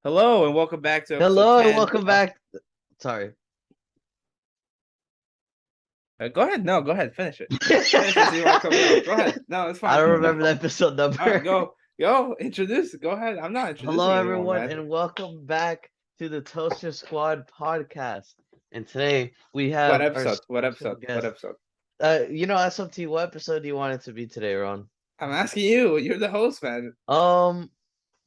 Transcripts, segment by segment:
Hello and welcome back to episode Hello and 10. welcome back. Sorry. Go ahead. No, go ahead. Finish it. Finish it so you want to come out. Go ahead. No, it's I fine. don't remember the episode All right, number. Go. Introduce. Go ahead. I'm not Hello introducing anyone, everyone man. and welcome back to the Toaster Squad podcast. And today we have What our episode? What special episode? What guest. episode? SMT, what episode do you want it to be today, Ron? I'm asking you. You're the host, man.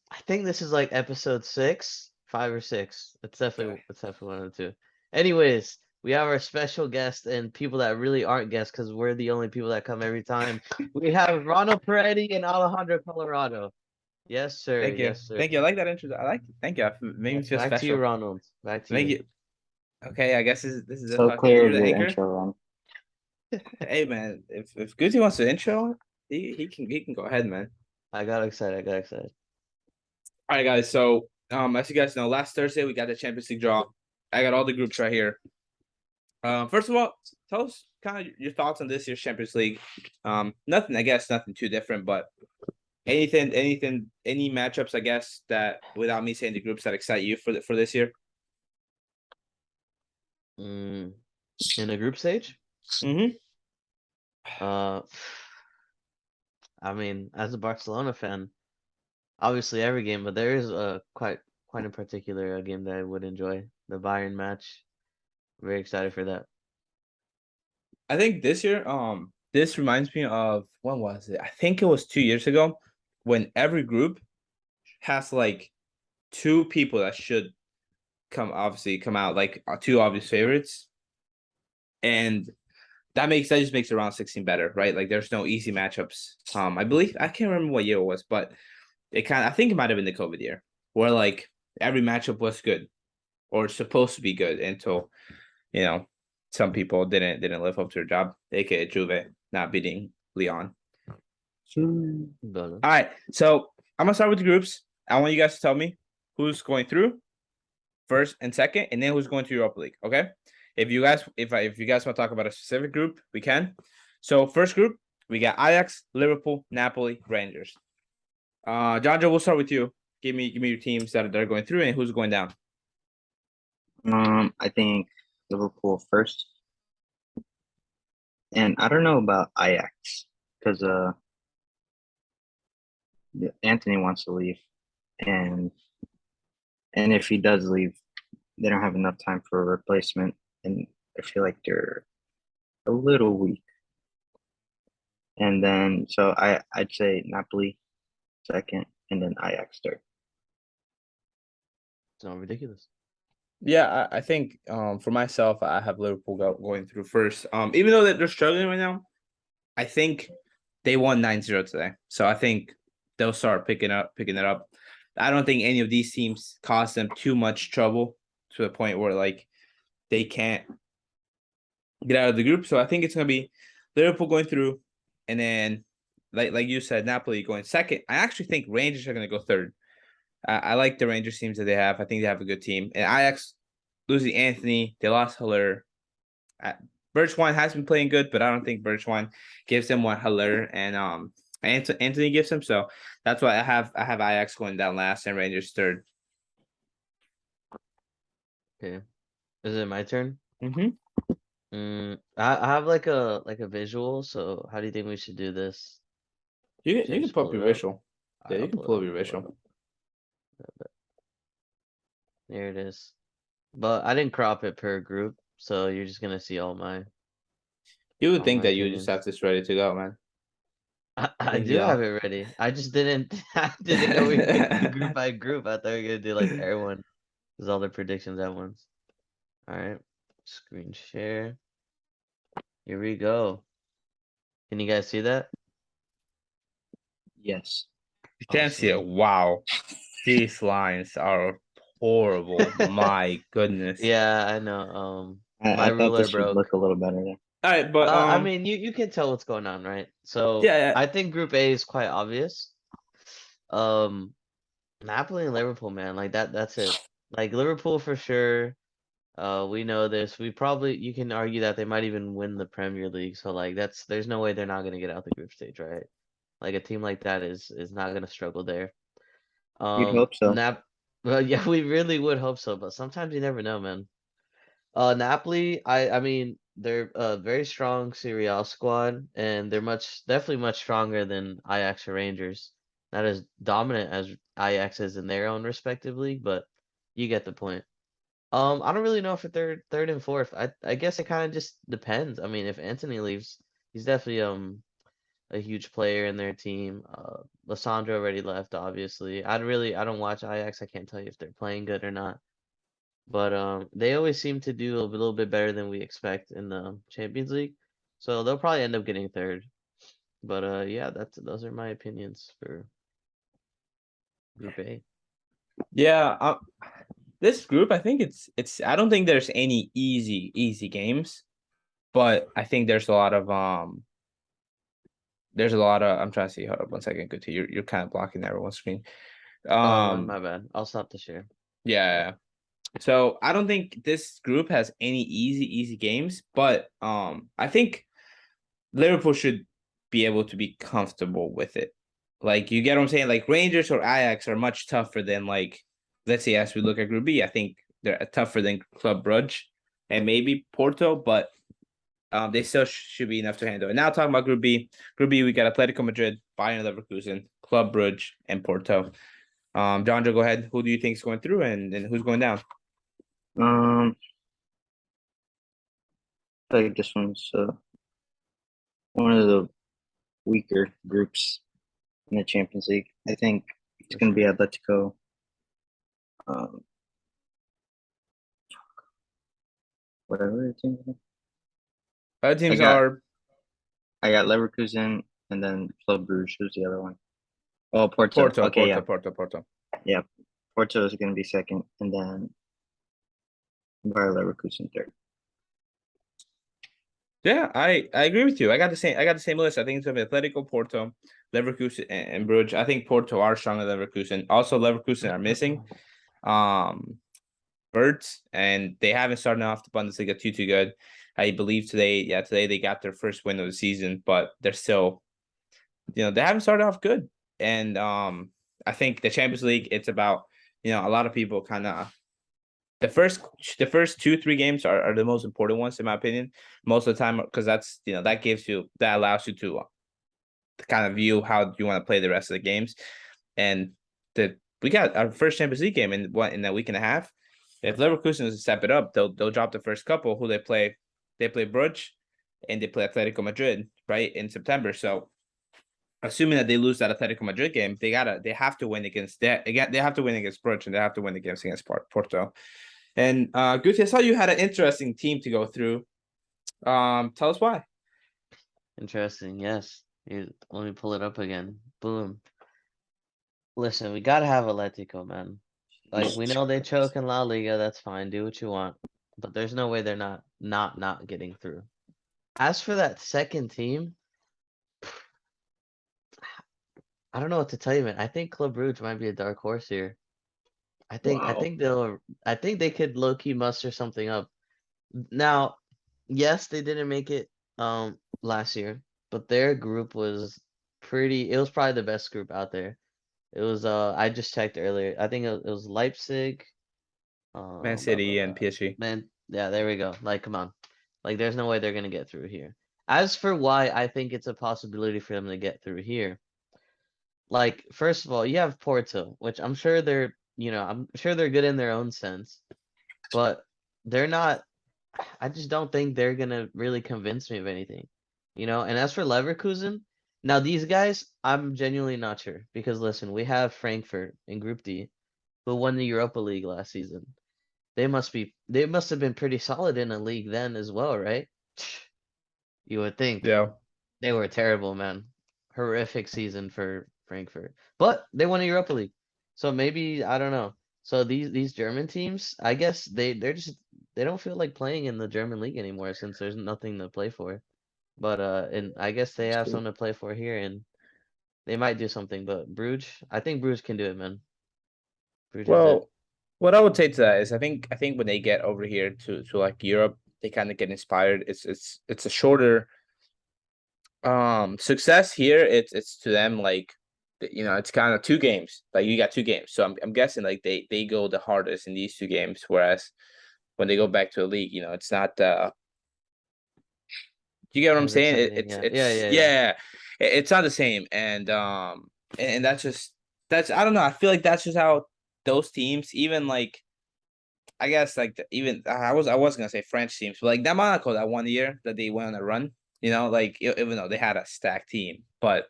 I think this is like episode 6, 5 or 6. It's definitely one of the two. Anyways, we have our special guest and people that really aren't guests because we're the only people that come every time. We have Ronald Peretti and Alejandro Colorado. Yes, sir. Thank you. Yes, sir. Thank you. I like that intro. I like it. Thank you. It made me feel Back to you, special. Ronald. Back to Thank you. you. Okay, I guess this is the So fucking clear you're of the your anchor. intro, Ron. Hey man, if Gucci wants to intro, he can go ahead, man. I got excited. All right, guys. So, as you guys know, last Thursday we got the Champions League draw. I got all the groups right here. First of all, tell us kind of your thoughts on this year's Champions League. Nothing too different, but any matchups, I guess, that without me saying the groups that excite you for this year. In the group stage? Mm-hmm. I mean, as a Barcelona fan, obviously every game, but there is quite in particular a game that I would enjoy. The Bayern match. Very excited for that. I think this year, this reminds me of when was it? I think it was 2 years ago when every group has like two people that should come out like two obvious favorites, and that just makes around 16 better, right? Like there's no easy matchups. I believe I can't remember what year it was, but I think it might have been the COVID year where like every matchup was good or supposed to be good until some people didn't live up to their job, aka Juve not beating Leon. All right, so I'm gonna start with the groups. I want you guys to tell me who's going through first and second, and then who's going to Europa League. Okay, if you guys want to talk about a specific group, we can. So first group, we got Ajax, Liverpool, Napoli, Rangers. Jojo, we'll start with you. Give me your teams that are going through and who's going down. I think Liverpool first, and I don't know about Ajax because Anthony wants to leave, and if he does leave, they don't have enough time for a replacement, and I feel like they're a little weak. And then so I'd say Napoli second, and then Ajax third. It's not ridiculous. Yeah, I think for myself, I have Liverpool going through first. Even though they're struggling right now, I think they won 9-0 today. So I think they'll start picking it up. I don't think any of these teams cause them too much trouble to the point where like they can't get out of the group. So I think it's gonna be Liverpool going through, and then like you said, Napoli going second. I actually think Rangers are gonna go third. I like the Rangers teams that they have. I think they have a good team. And Ajax losing Anthony, they lost Haller. Birchwine has been playing good, but I don't think Birchwine gives them what Haller and Anthony gives them. So that's why I have Ajax going down last and Rangers third. Okay. Is it my turn? Mm-hmm. I have like a visual, so how do you think we should do this? You can pull up your visual. Yeah, you can pull up your visual. There it is. But I didn't crop it per group, so you're just gonna see all my. You would think that you just have this ready to go, man. I do have it ready. I just didn't know we were gonna do group by group. I thought we were gonna do like everyone does all their predictions at once. All right, screen share. Here we go. Can you guys see that? Yes. You can't see it. Wow. These lines are horrible. My goodness. Yeah, I know. I thought this would look a little better there. All right, but I mean, you can tell what's going on, right? So yeah. I think Group A is quite obvious. Napoli and Liverpool, man, like that's it. Like Liverpool for sure. We know this. You can argue that they might even win the Premier League. So like there's no way they're not gonna get out the group stage, right? Like a team like that is not gonna struggle there. You'd hope so. Well, yeah, we really would hope so, but sometimes you never know, man. Napoli, I mean, they're a very strong Serie A squad, and they're definitely much stronger than Ajax or Rangers. Not as dominant as Ajax is in their own respective league, but you get the point. I don't really know for third and fourth. I guess it kind of just depends. I mean, if Anthony leaves, he's definitely a huge player in their team. Lissandro already left, obviously. I don't watch Ajax. I can't tell you if they're playing good or not. But they always seem to do a little bit better than we expect in the Champions League. So they'll probably end up getting third. But yeah, those are my opinions for Group A. Yeah, this group, I think it's. I don't think there's any easy games, but I think there's a lot of There's a lot of. I'm trying to see. Hold up 1 second. Good to you're kind of blocking everyone's screen. Oh, my bad. I'll stop the share. Yeah. So I don't think this group has any easy games, but I think Liverpool should be able to be comfortable with it. Like, you get what I'm saying? Like, Rangers or Ajax are much tougher than, like, let's say as we look at Group B. I think they're tougher than Club Brugge and maybe Porto, but they still should be enough to handle. And now talking about Group B. Group B, we got Atletico Madrid, Bayern Leverkusen, Club Brugge, and Porto. John, go ahead. Who do you think is going through and who's going down? I think this one's one of the weaker groups in the Champions League. I think it's going to be Atletico. Whatever the team is. Other teams got- are I got Leverkusen and then Club Brugge. Who's the other one? Oh, Porto. Okay, yeah. Porto. Porto is going to be second, and then Bayer Leverkusen third. Yeah, I agree with you. I got the same list. I think it's gonna be Atletico, Porto, Leverkusen, and Brugge. I think Porto are stronger than Leverkusen. Also, Leverkusen are missing Birds, and they haven't started off the Bundesliga too good. I believe today they got their first win of the season, but they're still, they haven't started off good. And I think the Champions League, it's about, a lot of people kind of the first 2-3 games are the most important ones in my opinion, most of the time, because that's that allows you to kind of view how you want to play the rest of the games. And we got our first Champions League game in a week and a half. If Leverkusen is to step it up, they'll drop the first couple. Who they play Brugge and they play Atletico Madrid right in September. So assuming that they lose that Atletico Madrid game, they have to win against that. They have to win against Brugge and they have to win against Porto. And Guti, I saw you had an interesting team to go through. Tell us why. Interesting, yes. Let me pull it up again. Boom. Listen, we gotta have Atletico, man. Like, we know they choke in La Liga, that's fine, do what you want. But there's no way they're not getting through. As for that second team, I don't know what to tell you, man. I think Club Brugge might be a dark horse here. I think they could low-key muster something up. Now, yes, they didn't make it last year, but their group was it was probably the best group out there. It was I just checked earlier. I think it was Leipzig, Man City and PSG. Man, yeah, there we go. Like, come on. Like, there's no way they're gonna get through here. As for why I think it's a possibility for them to get through here, like, first of all, you have Porto, which I'm sure they're good in their own sense, but they're not. I just don't think they're gonna really convince me of anything, And as for Leverkusen, now these guys, I'm genuinely not sure because listen, we have Frankfurt in Group D, who won the Europa League last season. They must have been pretty solid in a league then as well, right? You would think. Yeah. They were terrible, man. Horrific season for Frankfurt. But they won a Europa League. So maybe, I don't know. So these German teams, I guess they don't feel like playing in the German league anymore since there's nothing to play for. But and I guess they have something to play for here and they might do something, but Bruges, I think Bruges can do it, man. Bruges is it. Well, what I would say to that is I think when they get over here to like Europe, they kind of get inspired. It's a shorter success here. It's to them like it's kind of 2 games. Like you got 2 games, so I'm guessing like they go the hardest in these 2 games, whereas when they go back to the league, it's not. You get what I'm As saying? exciting. It's Yeah. Yeah. it's Yeah. Yeah. yeah, it's not the same, and that's I don't know. I feel like that's just how those teams, even like I guess like even I was gonna say French teams, but like that Monaco that 1 year that they went on a run, like even though they had a stacked team, but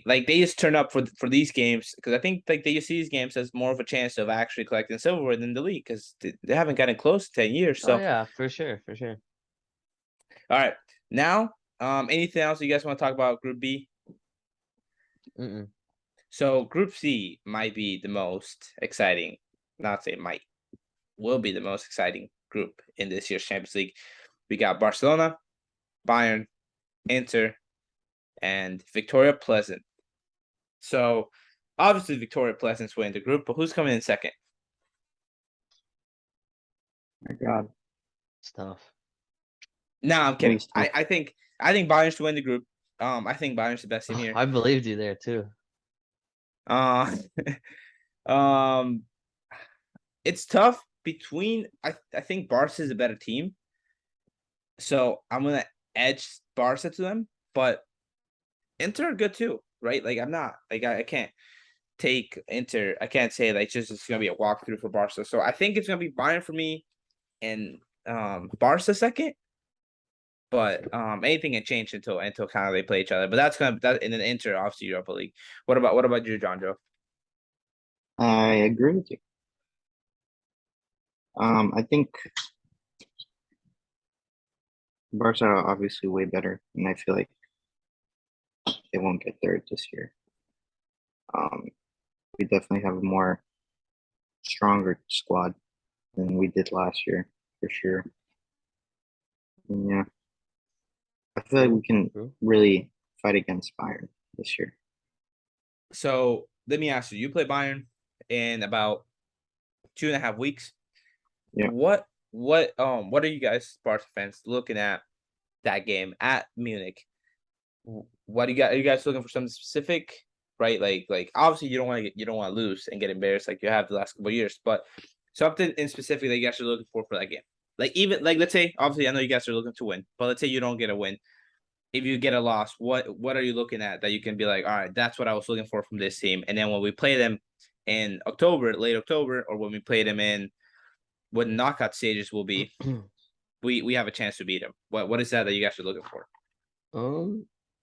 like they just turn up for these games because I think like they just see these games as more of a chance of actually collecting silverware than the league because they haven't gotten close to 10 years. Oh So yeah, for sure. For sure. all right, now anything else you guys want to talk about Group B? Mm-mm. So Group C might be the most exciting, not say might, will be the most exciting group in this year's Champions League. We got Barcelona, Bayern, Inter, and Victoria Pleasant. So obviously Victoria Pleasant's winning the group, but who's coming in second? My God. Stuff. No, I'm kidding. Please don't. I think Bayern should win the group. I think Bayern's the best team here. I believed you there too. Uh, um, it's tough between. I think Barca is a better team, so I'm gonna edge Barca to them. But Inter are good too, right? Like I'm not like I can't take Inter. I can't say like it's gonna be a walkthrough for Barca. So I think it's gonna be Bayern for me, and Barca second. But anything can change until kind of they play each other. But that's gonna that in an Inter obviously Europa League. What about you, John Joe? I agree with you. I think Barca are obviously way better, and I feel like they won't get third this year. We definitely have a more stronger squad than we did last year, for sure. And yeah, I feel like we can True. really fight against Bayern this year. So let me ask you: you play Bayern in about 2.5 weeks. Yeah. What are you guys Barca fans looking at that game at Munich? What do you got? Are you guys looking for something specific? Right, like obviously you don't want to lose and get embarrassed like you have the last couple of years, but something in specific that you guys are looking for that game. Like even like let's say obviously I know you guys are looking to win, but let's say you don't get a win. If you get a loss, what are you looking at that you can be like, all right, that's what I was looking for from this team. And then when we play them in October, late October, or when we play them in what knockout stages will be, we have a chance to beat them. What is that you guys are looking for?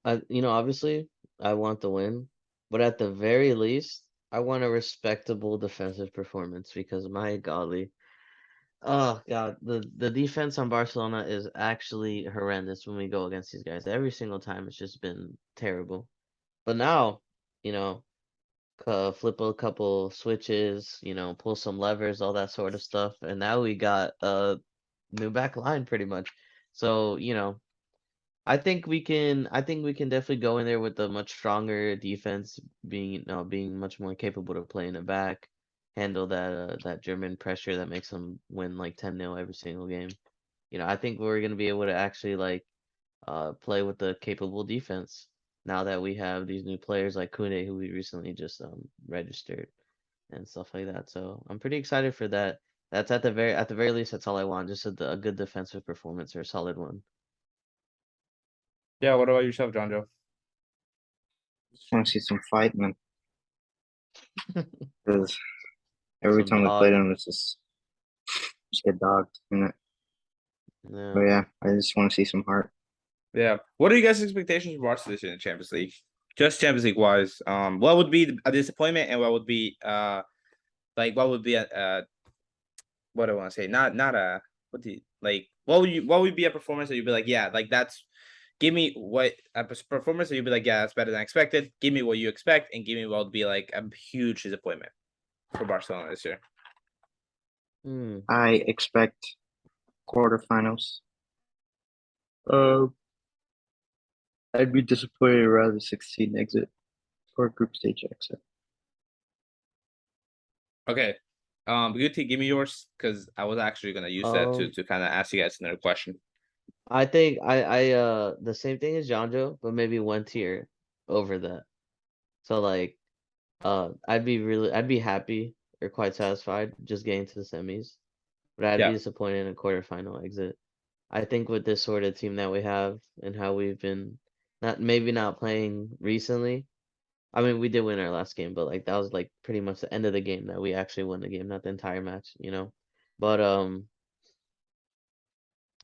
Obviously I want the win, but at the very least, I want a respectable defensive performance because my golly, oh god, the defense on Barcelona is actually horrendous when we go against these guys. Every single time it's just been terrible. But now, you know, flip a couple switches, pull some levers, all that sort of stuff, and now we got a new back line pretty much. So, I think we can definitely go in there with a much stronger defense, being much more capable of playing it back, handle that German pressure that makes them win like 10-0 every single game. I think we're gonna be able to actually like play with the capable defense now that we have these new players like Kune who we recently just registered and stuff like that. So I'm pretty excited for that. That's at the very least that's all I want, just a good defensive performance or a solid one. Yeah, what about yourself, John Joe? Just want to see some fight, man. Because every Some time we play dog. them, it's just get dogged. But Yeah. yeah, I just want to see some heart. Yeah. What are you guys' expectations for Barca this year in the Champions League? Just Champions League wise, what would be a disappointment, and what would be what would be a what do I want to say? Not a what do you like? What would be a performance that you'd be like, yeah, like that's give me what a performance that you'd be like, yeah, that's better than expected. Give me what you expect, and give me what would be like a huge disappointment for Barcelona this year. Hmm. I expect quarterfinals. I'd be disappointed rather 16 exit or group stage exit. Okay. Beauty, give me yours because I was actually gonna use that to kind of ask you guys another question. I think I the same thing as Jonjo, but maybe one tier over that. So like, I'd be happy or quite satisfied just getting to the semis, but I'd be Yeah. disappointed in a quarterfinal exit. I think with this sort of team that we have and how we've been not playing recently. I mean, we did win our last game, but like that was like pretty much the end of the game that we actually won the game, not the entire match, you know. But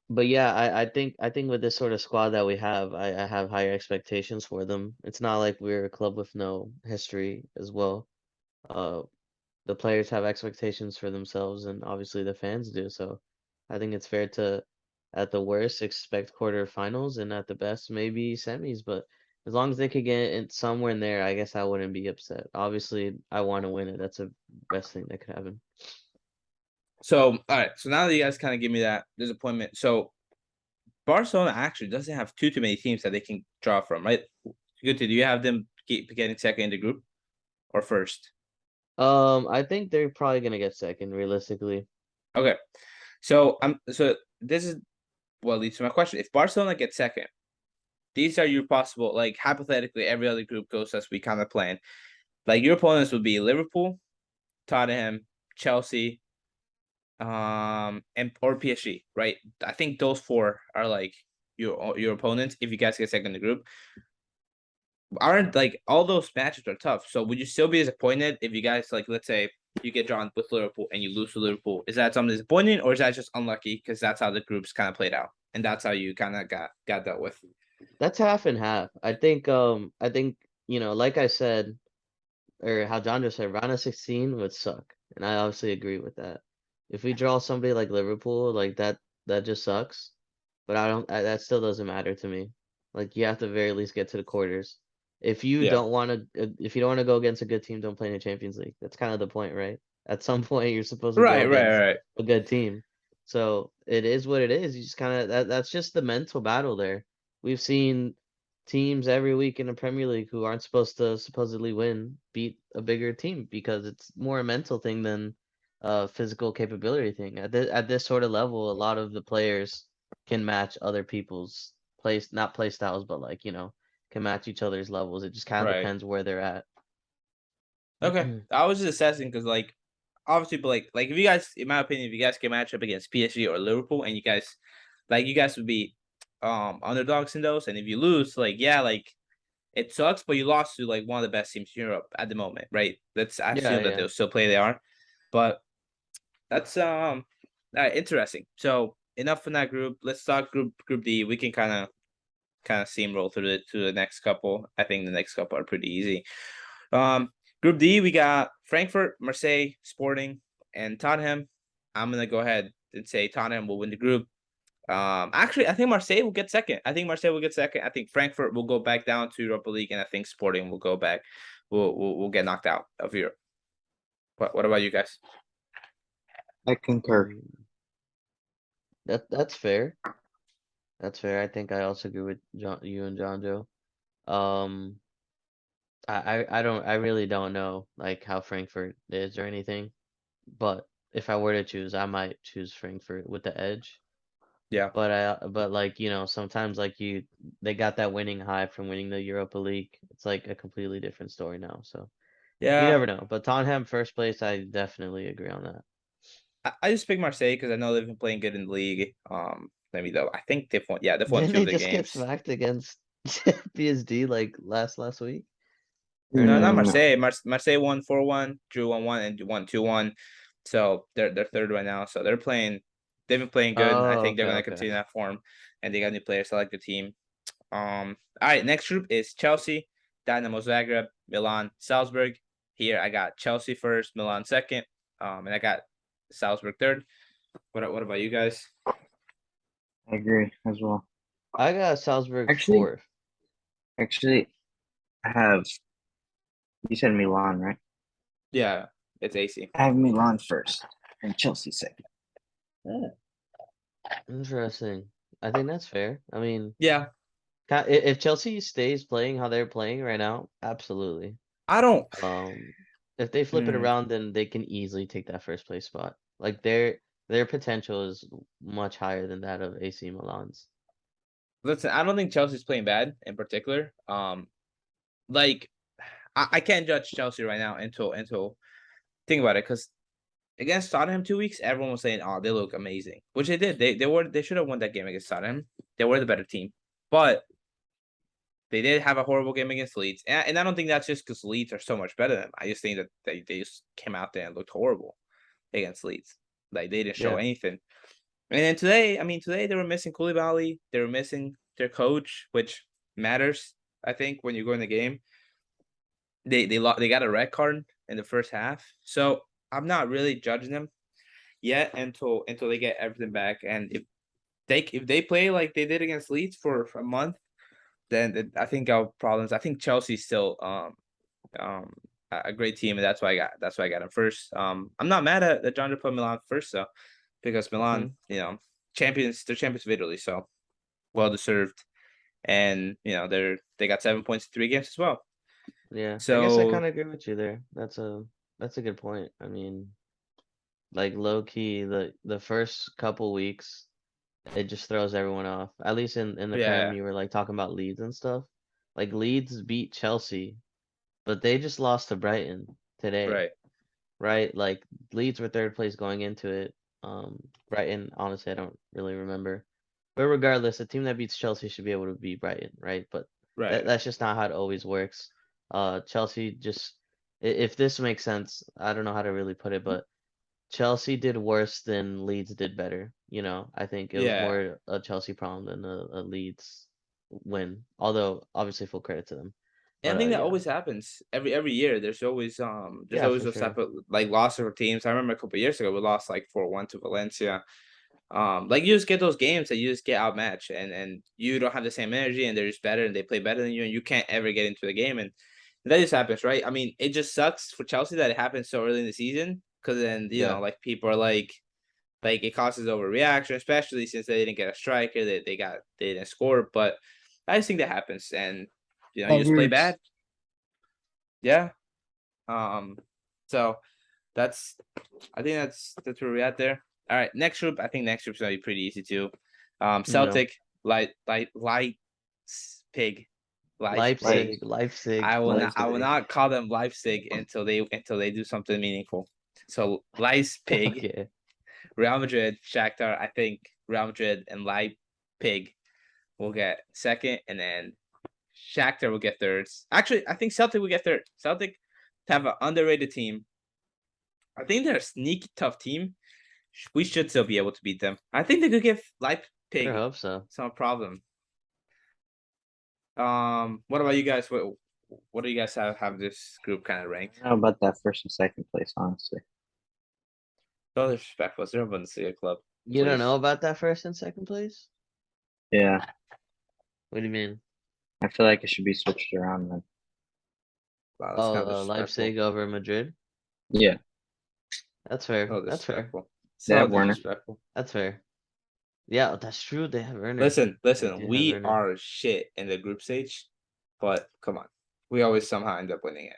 but yeah, I think with this sort of squad that we have, I have higher expectations for them. It's not like we're a club with no history as well. Uh, the players have expectations for themselves, and obviously the fans do. So I think it's fair to, at the worst, expect quarterfinals, and at the best, maybe semis. But as long as they could get it somewhere in there, I guess I wouldn't be upset. Obviously, I want to win it. That's the best thing that could happen. So, all right. So now that you guys kind of give me that disappointment, so Barcelona actually doesn't have too many teams that they can draw from, right? Good. Do you have them keep getting second in the group or first? I think they're probably gonna get second, realistically. Okay. So this is what leads to my question. If Barcelona gets second, these are your possible, like, hypothetically, every other group goes as we kind of planned. Like, your opponents would be Liverpool, Tottenham, Chelsea, and or PSG, right? I think those four are like your opponents if you guys get second in the group. Aren't like all those matches are tough. So would you still be disappointed if you guys, like, let's say you get drawn with Liverpool and you lose to Liverpool? Is that something disappointing, or is that just unlucky because that's how the groups kind of played out and that's how you kind of got dealt with? That's half and half. I think, like I said, or how John just said, round of 16 would suck. And I obviously agree with that. If we draw somebody like Liverpool, like that just sucks. But that still doesn't matter to me. Like you have to very least get to the quarters. If you Yeah. don't want to, if you don't want to go against a good team, don't play in the Champions League. That's kind of the point, right? At some point, you're supposed to go against Right. a good team. So it is what it is. You just kind of that's just the mental battle there. We've seen teams every week in the Premier League who aren't supposed to supposedly win beat a bigger team because it's more a mental thing than a physical capability thing. At this sort of level, a lot of the players can match other people's not play styles, but like, can match each other's levels. It just kind of Right. depends where they're at. Okay. I was just assessing because, like, obviously, but like if you guys, in my opinion, if you guys can match up against PSG or Liverpool, and you guys would be underdogs in those, and if you lose, like, yeah, like, it sucks, but you lost to like one of the best teams in Europe at the moment, right? I Yeah, assume that yeah. they'll still play. They are, but that's interesting. So enough from that group. Let's talk group D. We can kind of steamroll through the next couple. I think the next couple are pretty easy. Um, Group D, we got Frankfurt, Marseille, Sporting, and Tottenham. I'm gonna go ahead and say Tottenham will win the group. Actually, I think Marseille will get second. I think Frankfurt will go back down to Europa League, and I think Sporting will go back. We'll get knocked out of Europe. What about you guys? I concur. Mm, that's fair. That's fair. I think I also agree with you and John Joe. Um, I really don't know like how Frankfurt is or anything, but if I were to choose, I might choose Frankfurt with the edge. Yeah, But like, sometimes like they got that winning high from winning the Europa League. It's like a completely different story now. So you yeah. never know. But Tottenham first place, I definitely agree on that. I just picked Marseille because I know they've been playing good in the league. Let me though. I think they've won. Yeah, they've won Didn't two of they the just get games. smacked against PSG like last week? Or No, not no? No, Marseille. Marseille won 4-1, drew 1-1, and won 2-1. So they're third right now. So they're playing. They've been playing good. I Oh, think they're okay, gonna okay. continue that form, and they got new players. I like the team. All right. Next group is Chelsea, Dynamo Zagreb, Milan, Salzburg. Here I got Chelsea first, Milan second, and I got Salzburg third. What about you guys? I agree as well. I got Salzburg Actually, fourth. actually, I have. You said Milan, right? Yeah, it's AC. I have Milan first and Chelsea second. Interesting. I think that's fair. I mean, Yeah, if Chelsea stays playing how they're playing right now, absolutely. I don't. Um, if they flip it Hmm. around, then they can easily take that first place spot. Like their potential is much higher than that of AC Milan's. Listen, I don't think Chelsea's playing bad in particular. Like, I can't judge Chelsea right now until think about it, because against Tottenham 2 weeks, everyone was saying, "Oh, they look amazing," which they did. They should have won that game against Tottenham. They were the better team, but they did have a horrible game against Leeds, and I don't think that's just because Leeds are so much better than them. I just think that they just came out there and looked horrible against Leeds. Like they didn't show Yeah. anything. And then today, I mean, today they were missing Koulibaly. They were missing their coach, which matters. I think when you go in the game, they got a red card in the first half, so I'm not really judging them yet until they get everything back. And if they play like they did against Leeds for a month, then I think our problems. I think Chelsea's still a great team, and that's why I got them first. I'm not mad at John to put Milan first though, because Milan, they're champions of Italy, so well deserved. And they got 7 points in 3 games as well. Yeah, I guess I So kind of agree with you there. That's a good point. I mean, like low key, the first couple weeks, it just throws everyone off. At least in the Prem, yeah, you were like talking about Leeds and stuff. Like Leeds beat Chelsea, but they just lost to Brighton today, right. right? Like Leeds were third place going into it. Brighton, honestly, I don't really remember. But regardless, a team that beats Chelsea should be able to beat Brighton, right? But Right. that's just not how it always works. Chelsea just, if this makes sense, I don't know how to really put it, but Chelsea did worse than Leeds did better. I think it was Yeah. more a Chelsea problem than a Leeds win. Although obviously full credit to them. And But I think that yeah, always happens every year. There's always yeah, for those type sure. of like losses for teams. I remember a couple of years ago we lost like 4-1 to Valencia. Like you just get those games that you just get outmatched, and you don't have the same energy, and they're just better and they play better than you, and you can't ever get into the game, and that just happens, right? I mean, it just sucks for Chelsea that it happens so early in the season, because then Yeah. like people are like it causes overreaction, especially since they didn't get a striker, they didn't score, but I just think that happens, and you just play bad. Yeah. So I think that's where we're at there. All right, next group. I think next group's gonna be pretty easy too. Yeah. Celtic, Pig, Leipzig, Leipzig. I will Leipzig. not call them Leipzig until they do something meaningful. So Leipzig, Okay. Real Madrid, Shakhtar. I think Real Madrid and Leipzig will get second, and then Shakhtar will get thirds. Actually, I think Celtic will get third. Celtic have an underrated team. I think they're a sneaky tough team. We should still be able to beat them. I think they could give Sure Leipzig hope so. some problem. What about you guys? What do you guys have this group kind of ranked? I don't know about that first and second place, honestly. So disrespectful. They're a Bundesliga club. You don't Please. know about that first and second place? Yeah, What do you mean? I feel like it should be switched around then. Wow, that's kind of disrespectful. Leipzig over Madrid. Yeah, That's fair. So That's fair. disrespectful. They So have Werner. disrespectful. That's fair. Yeah, that's true. They have Werner. Listen. They do have We Werner. are shit in the group stage, but come on, we always somehow end up winning it.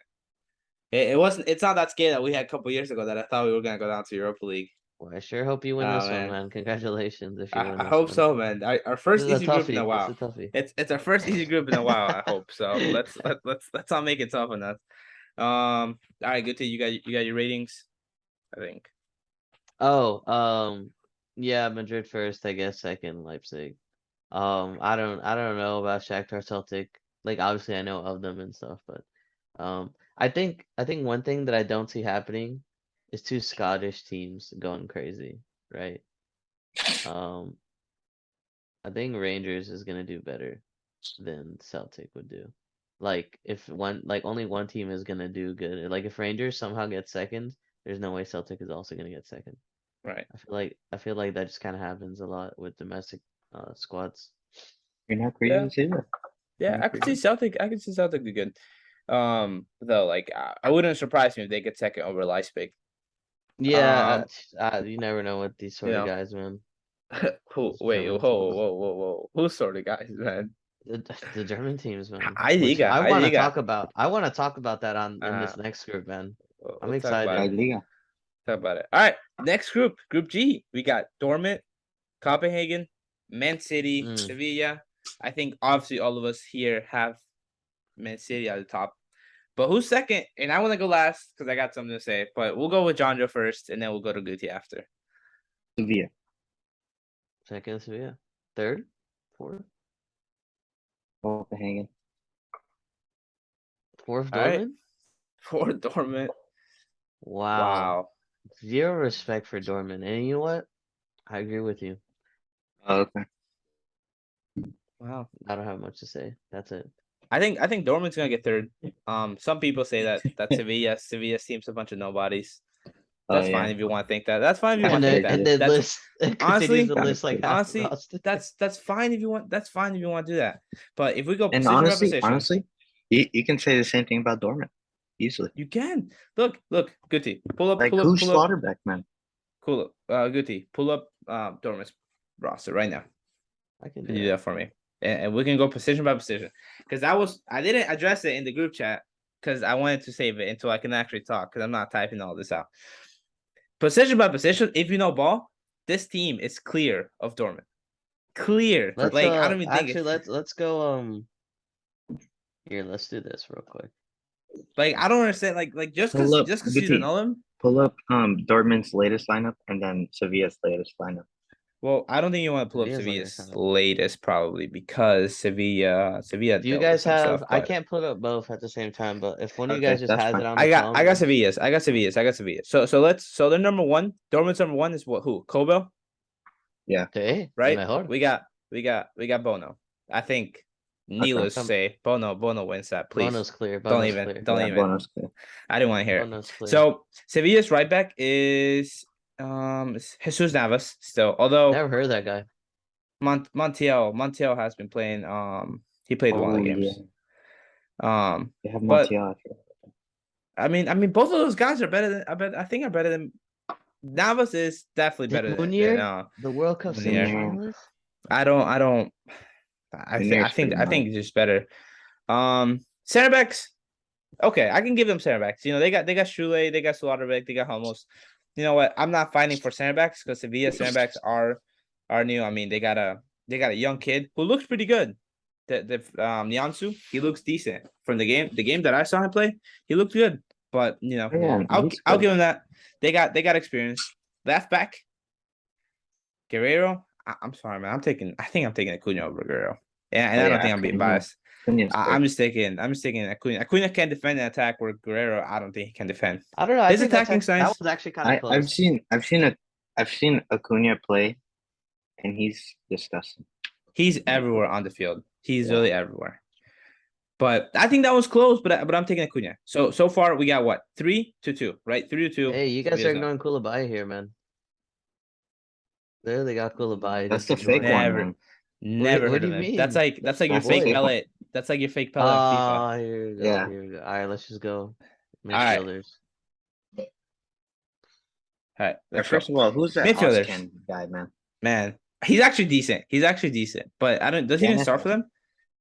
It wasn't. It's not that scary that we had a couple years ago that I thought we were gonna go down to Europa League. Well, I sure hope you win Oh, this one, man. man. Congratulations if you win I this hope one. so, man. Our This first is a easy group in a toughie. while. It's a toughie. It's our first easy group in a while. I hope so. Let's not make it tough on us. All right, good to you got your ratings, I think. Oh, yeah, Madrid first, I guess second, Leipzig. I don't know about Shakhtar Celtic. Like obviously I know of them and stuff, but I think one thing that I don't see happening is two Scottish teams going crazy, right? Um, I think Rangers is gonna do better than Celtic would do. Like if only one team is gonna do good. Like if Rangers somehow get second, there's no way Celtic is also gonna get second. Right. I feel like that just kind of happens a lot with domestic squads. You're not crazy Yeah. to say that. Yeah, I could see Celtic. I could see Celtic do good. Though, like I wouldn't surprise me if they get second over Leipzig. Yeah, you never know with these sort of know. guys, man. Who? These Wait, German whoa, teams. whoa. Who sort of guys, man? The German teams, man. High Which Liga, I High want to Liga. talk about. I want to talk about that in Uh, this next group, man. I'm we'll talk about excited. it. Liga. Talk about it. All right, next group, Group G. We got Dortmund, Copenhagen, Man City, Mm. Sevilla. I think obviously all of us here have Man City at the top. But who's second? And I want to go last because I got something to say. But we'll go with Jonjo first, and then we'll go to Guti after. Sevilla. Second, Sevilla. Third, fourth, Copenhagen. fourth, All right. Dortmund. For Dortmund. Wow. Wow. Zero respect for Dortmund. And you know what? I agree with you. Oh, okay. Wow. I don't have much to say. That's it. I think Dortmund's gonna get third. Some people say that Sevilla seems a bunch of nobodies. That's fine if you want to think that. That's fine if you want to think that. And then That's list honestly- continues to list like half the honestly roster. that's fine if you want. That's fine if you want to do that. But if we go And position by honestly, position, you can say the same thing about Dortmund. Easily. you can look. Guti, pull up. Like pull up. who's Pull up. Slaughterback, man? Cool. Guti, pull up Dortmund's roster right now. I can Can do you do that. that for me? And we can go position by position. Because I didn't address it in the group chat because I wanted to save it until I can actually talk because I'm not typing all this out. Position by position, if you know ball, this team is clear of Dortmund. Clear. Let's Like I don't even think actually let's go here, let's do this real quick. like I don't understand. Like just Pull up, because you Guti. know them. Pull up Dortmund's latest lineup and then Sevilla's latest lineup. Well, I don't think you want to pull up Sevilla's Sevilla's latest lineup. latest probably because Sevilla. Do you dealt with guys some have stuff, I but- can't put up both at the same time, but if one of you Okay, guys just that's has fine. it on the I phone, got Sevilla's. I got Sevilla's. So they're number one. Dortmund's number one is what? Who? Kobel, okay, right? mejor. We got Bono. I think needless to Um, say, Bono wins that. Please Bono's clear. don't Bono's even clear. don't Yeah, even. bonus clear. I didn't want to hear it. Bono's clear. So Sevilla's right back is Jesus Navas still. Although Never heard of that guy. Montiel has been playing. He played one of the Oh, games. They have But- Montiel. I mean, both of those guys are better than. I think are better than. Navas is definitely better than. Munir, the World Cup Munir. semifinalist. I Munir's pretty think it's just better. Center backs. Okay, I can give them center backs. You know, they got Schule, they got Slaughterbeck, they got Hummels. You know what? I'm not fighting for center backs because Sevilla center backs are new. I mean, they got a young kid who looks pretty good. The Niansu, he looks decent from the game that I saw him play. He looked good, but you know, Yeah, I'll he's give good. him that. They got experience. Left back, Guerrero. I'm sorry, man. I think I'm taking Acuna over Guerrero. And Oh, I don't yeah, think I'm being Acuna. biased. Acuna's good. I'm just taking Acuna. Acuna can defend and attack where Guerrero, I don't think he can defend. I don't know. I His think that's attacking that science- was actually kind of close. I've seen Acuna play, and he's disgusting. He's everywhere on the field. He's Yeah. really everywhere. But I think that was close, but I'm taking Acuna. So far we got what? 3-2, right? 3-2. Hey, you guys are Sevilla's up. ignoring Koulibaly here, man. There they got Koulibaly. That's just the fake ignoring Never. one, man. Never what heard do of you him. That's mean? like That's your my fake boy. Pele. That's like your fake Pele on FIFA. Here we go. Yeah. Here we go. All right, let's just go. right. Midfielders. All right, let's First go. of all, who's that Midfielders. Oscan guy, man? Man, he's actually decent. But I don't. Does he even Yeah. start for them?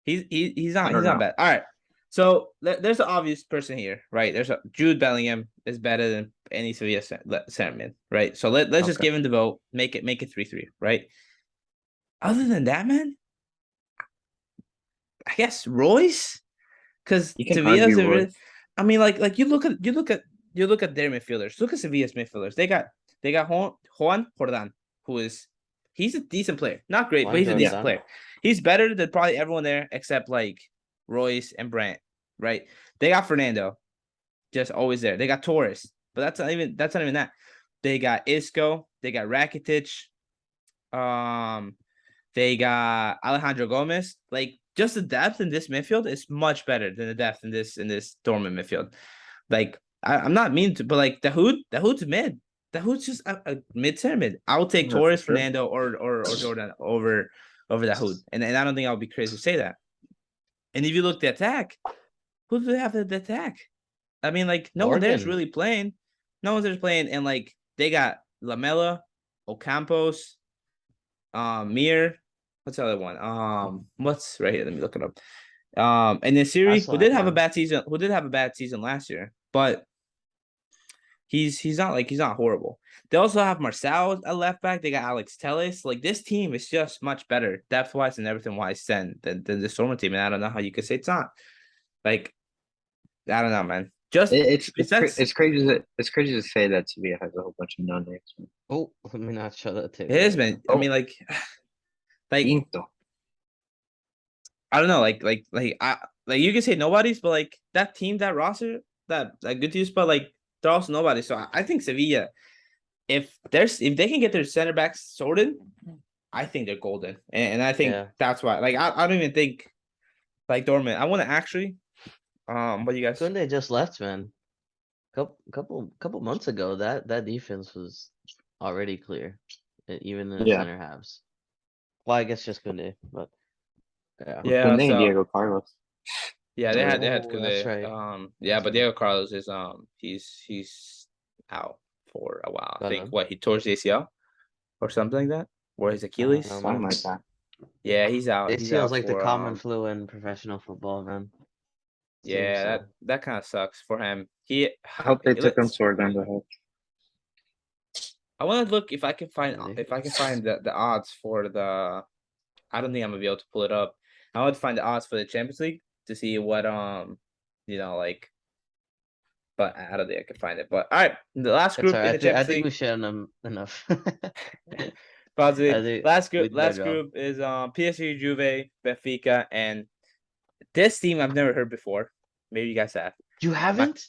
He's not. I He's don't not know. bad. All right. So there's an obvious person here, right? Jude Bellingham is better than any Sevilla center mid, right? So let's just Okay. give him the vote. Make it 3-3, right? Other than that, man, I guess Royce, because You can Sevilla's argue a really. Royce. I mean, like you look at their midfielders. Look at Sevilla's midfielders. They got Juan Jordan, he's a decent player. Not great, Juan but he's a decent Jordan. player. He's better than probably everyone there except like Royce and Brandt, right? They got Fernando, just always there. They got Torres, but that's not even that. They got Isco. They got Rakitic. They got Alejandro Gomez. Like just the depth in this midfield is much better than the depth in this Dortmund midfield. Like I'm not mean to, but like Dahoud's mid. Dahoud's just a mid center mid. I'll take Yeah, Torres, for sure. Fernando, or Jordan over Dahoud, and I don't think I'll be crazy to say that. And if you look at the attack, who do they have at the attack? I mean, like no one there's Morgan. really playing. No one's there's playing, and like they got Lamela, Ocampos, Mir. What's the other one? What's right here? Let me look it up. And then Siri, That's who did not have a bad. bad season, last year, but he's not horrible. They also have Marcel at left back. They got Alex Telles. Like this team is just much better depth wise and everything wise than the Stormer team. And I don't know how you could say it's not. Like I don't know, man. Just besides, it's crazy to say that Sevilla has a whole bunch of no names. Oh, let me not show that table. it is, right man. I mean, like Pinto. I don't know, like you can say nobodies, but like that team, that roster, that good teams, but like they're also nobody. So I think Sevilla, if they can get their center backs sorted, I think they're golden, and I think Yeah. that's why. Like I don't even think like Dortmund. I want to actually, what you guys? Kunde just left, man. Couple months ago, that defense was already clear, even in the Yeah. center halves. Well, I guess just Kunde, but yeah. Yeah, Kunde and so Diego Carlos. yeah, they had Oh, that's Kunde. right. Yeah, That's but right. Diego Carlos is he's out for a while. I Got think him. what he tore his ACL or something like that, or his I don't Achilles. know, Something man. like that. Yeah, he's out. He's ACL out is like the for common flu in professional football, man. Seems yeah, so. that kind of sucks for him. He I hope they took him let's. to Orlando Head. I want to look if I can find Ridiculous. the odds for the. I don't think I'm gonna be able to pull it up. I want to find the odds for the Champions League to see what like. But I don't think I can find it. But all right, the last That's group all in right. the I Champions think we League. shared them enough. Positive. I think we did our Last job. group is PSG, Juve, Benfica, and this team I've never heard before. Maybe you guys have. You haven't?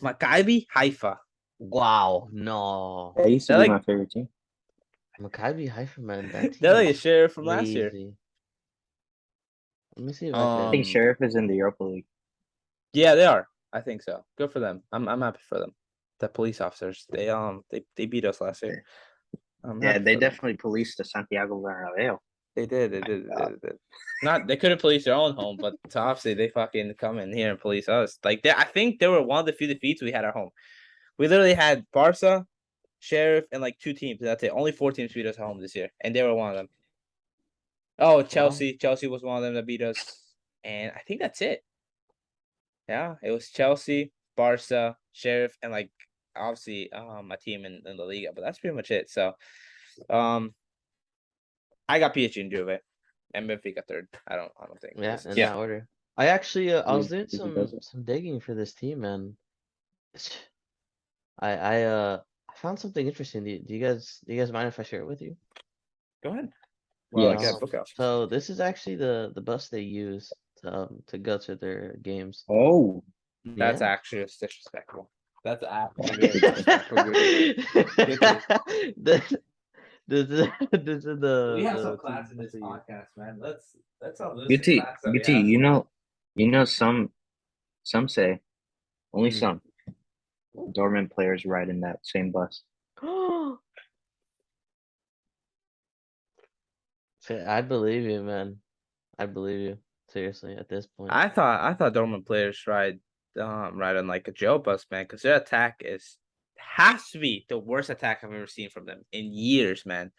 Maccabi Haifa. Wow, no. That used to They're be like my favorite team. Maccabi Haifa, man. That they're team like a is share from last year. crazy. Let me see if I I think can. Sheriff is in the Europa League. Yeah, they are. I think so. Good for them. I'm happy for them. The police officers. They beat us last year. I'm Yeah, happy they for them. definitely policed the Santiago Bernabeu. They did. They did. They did. They did. Not they couldn't police their own home, but so obviously they fucking come in here and police us. Like I think they were one of the few defeats we had at home. We literally had Barca, Sheriff, and like 2 teams. That's it. Only 4 teams beat us at home this year, and they were one of them. Oh, Chelsea. Chelsea was one of them that beat us, and I think that's it. Yeah, it was Chelsea, Barca, Sheriff, and like obviously a team in the Liga, but that's pretty much it. So I got PSG and Juve, and Benfica third. I don't think. Yeah, This in is- that order. I actually I was doing Easy does it. some digging for this team, and I found something interesting. Do you guys mind if I share it with you? Go ahead. Well, I Yes. got book out. So this is actually the bus they use to go to their games. Oh, That's Yeah. actually disrespectful. That's actually disrespectful. This is the We have the some team class in bus this they use. podcast, man. Let's all listen. UT, UT. Some say only Hmm. some Dortmund players ride in that same bus. I believe you, man. I believe you. Seriously, at this point. I thought Dortmund players ride on like a jail bus, man, because their attack has to be the worst attack I've ever seen from them in years, man.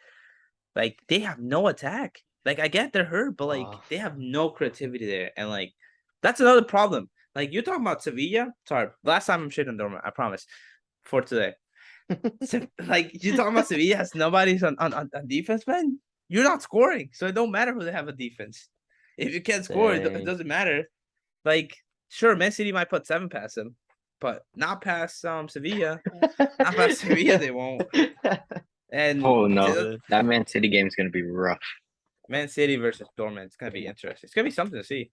Like they have no attack. Like I get they're hurt, but like Oh. they have no creativity there, and like that's another problem. Like you're talking about Sevilla. Sorry, last time I'm shitting on Dortmund. I promise. For today, like you're talking about Sevilla has nobody's on defense, man. You're not scoring, so it don't matter who they have a defense. If you can't score, it Dang. doesn't matter. Like sure, Man City might put 7 past them, but not past Sevilla. Not past Sevilla, they won't. And Oh no, Dude. that Man City game is gonna be rough. Man City versus Dortmund. It's gonna be interesting. It's gonna be something to see.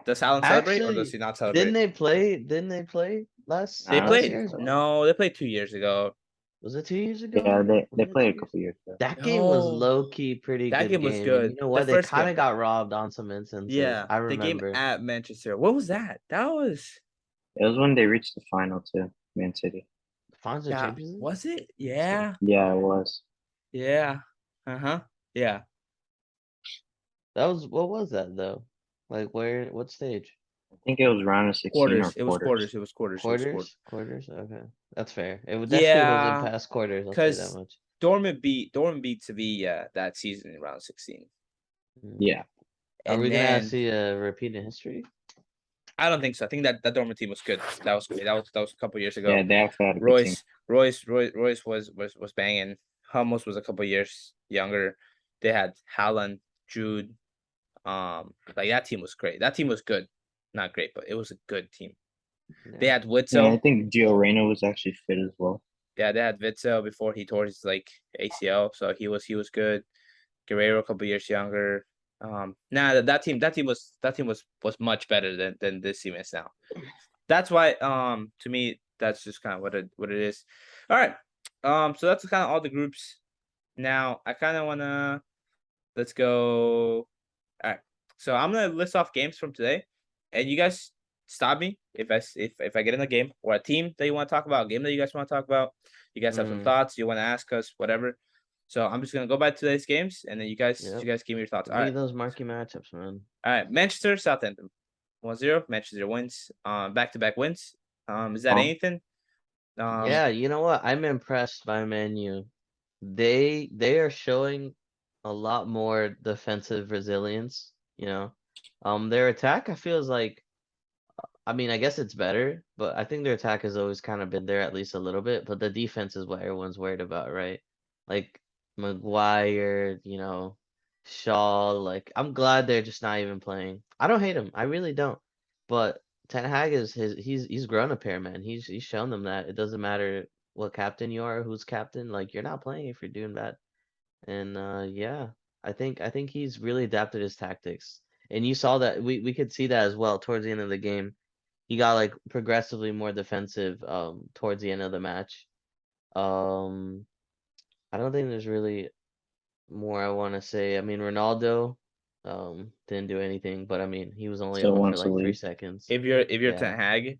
Does Haaland celebrate or does Actually, he not celebrate? didn't they play last They I don't last played. think year as so. well? No, they played 2 years ago. Was it 2 years ago? Yeah, they Was it played 2 a years? couple years ago. That game was No. low key pretty That good game was And good. you know The what? They first kind game. of got robbed on some instances. Yeah, I the game remember. at Manchester. What was that? That was It was when they reached the final too, Man City. Finals of yeah. Champions League? Was it? Yeah. Yeah, it was. Yeah. Uh-huh. Yeah. What was that though? Like what stage? I think it was round of 16 Quarters. or It was quarters. quarters. It was quarters. It was quarters. Quarters? Okay. That's fair. It definitely wasn't Yeah. past quarters, I'll say that Because much. Dortmund beat Sevilla that season in round 16. Mm. Yeah. Are And we gonna then see a repeat in history? I don't think so. I think that Dortmund team was good. That was great. That was a couple years ago. Yeah, they actually had a good team. Royce was banging. Hummels was a couple years younger. They had Haaland, Jude. Like that team was great. That team was good. Not great, but it was a good team. They Yeah. had Yeah, I Witzel. think Gio Reyna was actually fit as well. Yeah, they had Witzel before he tore his like ACL, so he was good. Guerrero a couple years younger. That team was much better than this team is now. That's why to me that's just kind of what it is. All right. So that's kind of all the groups. Now I kind of wanna let's go. All right. So I'm gonna list off games from today, and you guys stop me if I get in a game or a team that you want to talk about, a game that you guys want to talk about. You guys have some thoughts you want to ask us, whatever. So I'm just gonna go by today's games, and then you guys give me your thoughts. All Give me right. those marquee matchups, man. All right. Manchester, Southampton, 1-0. Manchester wins. Back-to-back wins. Is that Huh? anything? Yeah, you know what? I'm impressed by Man U. They are showing a lot more defensive resilience, you know. Their attack I feel is like, I mean, I guess it's better, but I think their attack has always kind of been there at least a little bit, but the defense is what everyone's worried about, right? Like Maguire, Shaw, like I'm glad they're just not even playing. I don't hate him. I really don't. But Ten Hag he's grown a pair, man. He's shown them that it doesn't matter what captain you are, who's captain, like you're not playing if you're doing bad. And yeah, I think he's really adapted his tactics. And you saw that we could see that as well towards the end of the game. He got like progressively more defensive towards the end of the match. Um I don't think there's really more I want to say. I mean, Ronaldo didn't do anything, but I mean, he was only Still on for wants to like 3 leave. seconds. If you're Yeah. Ten Hag,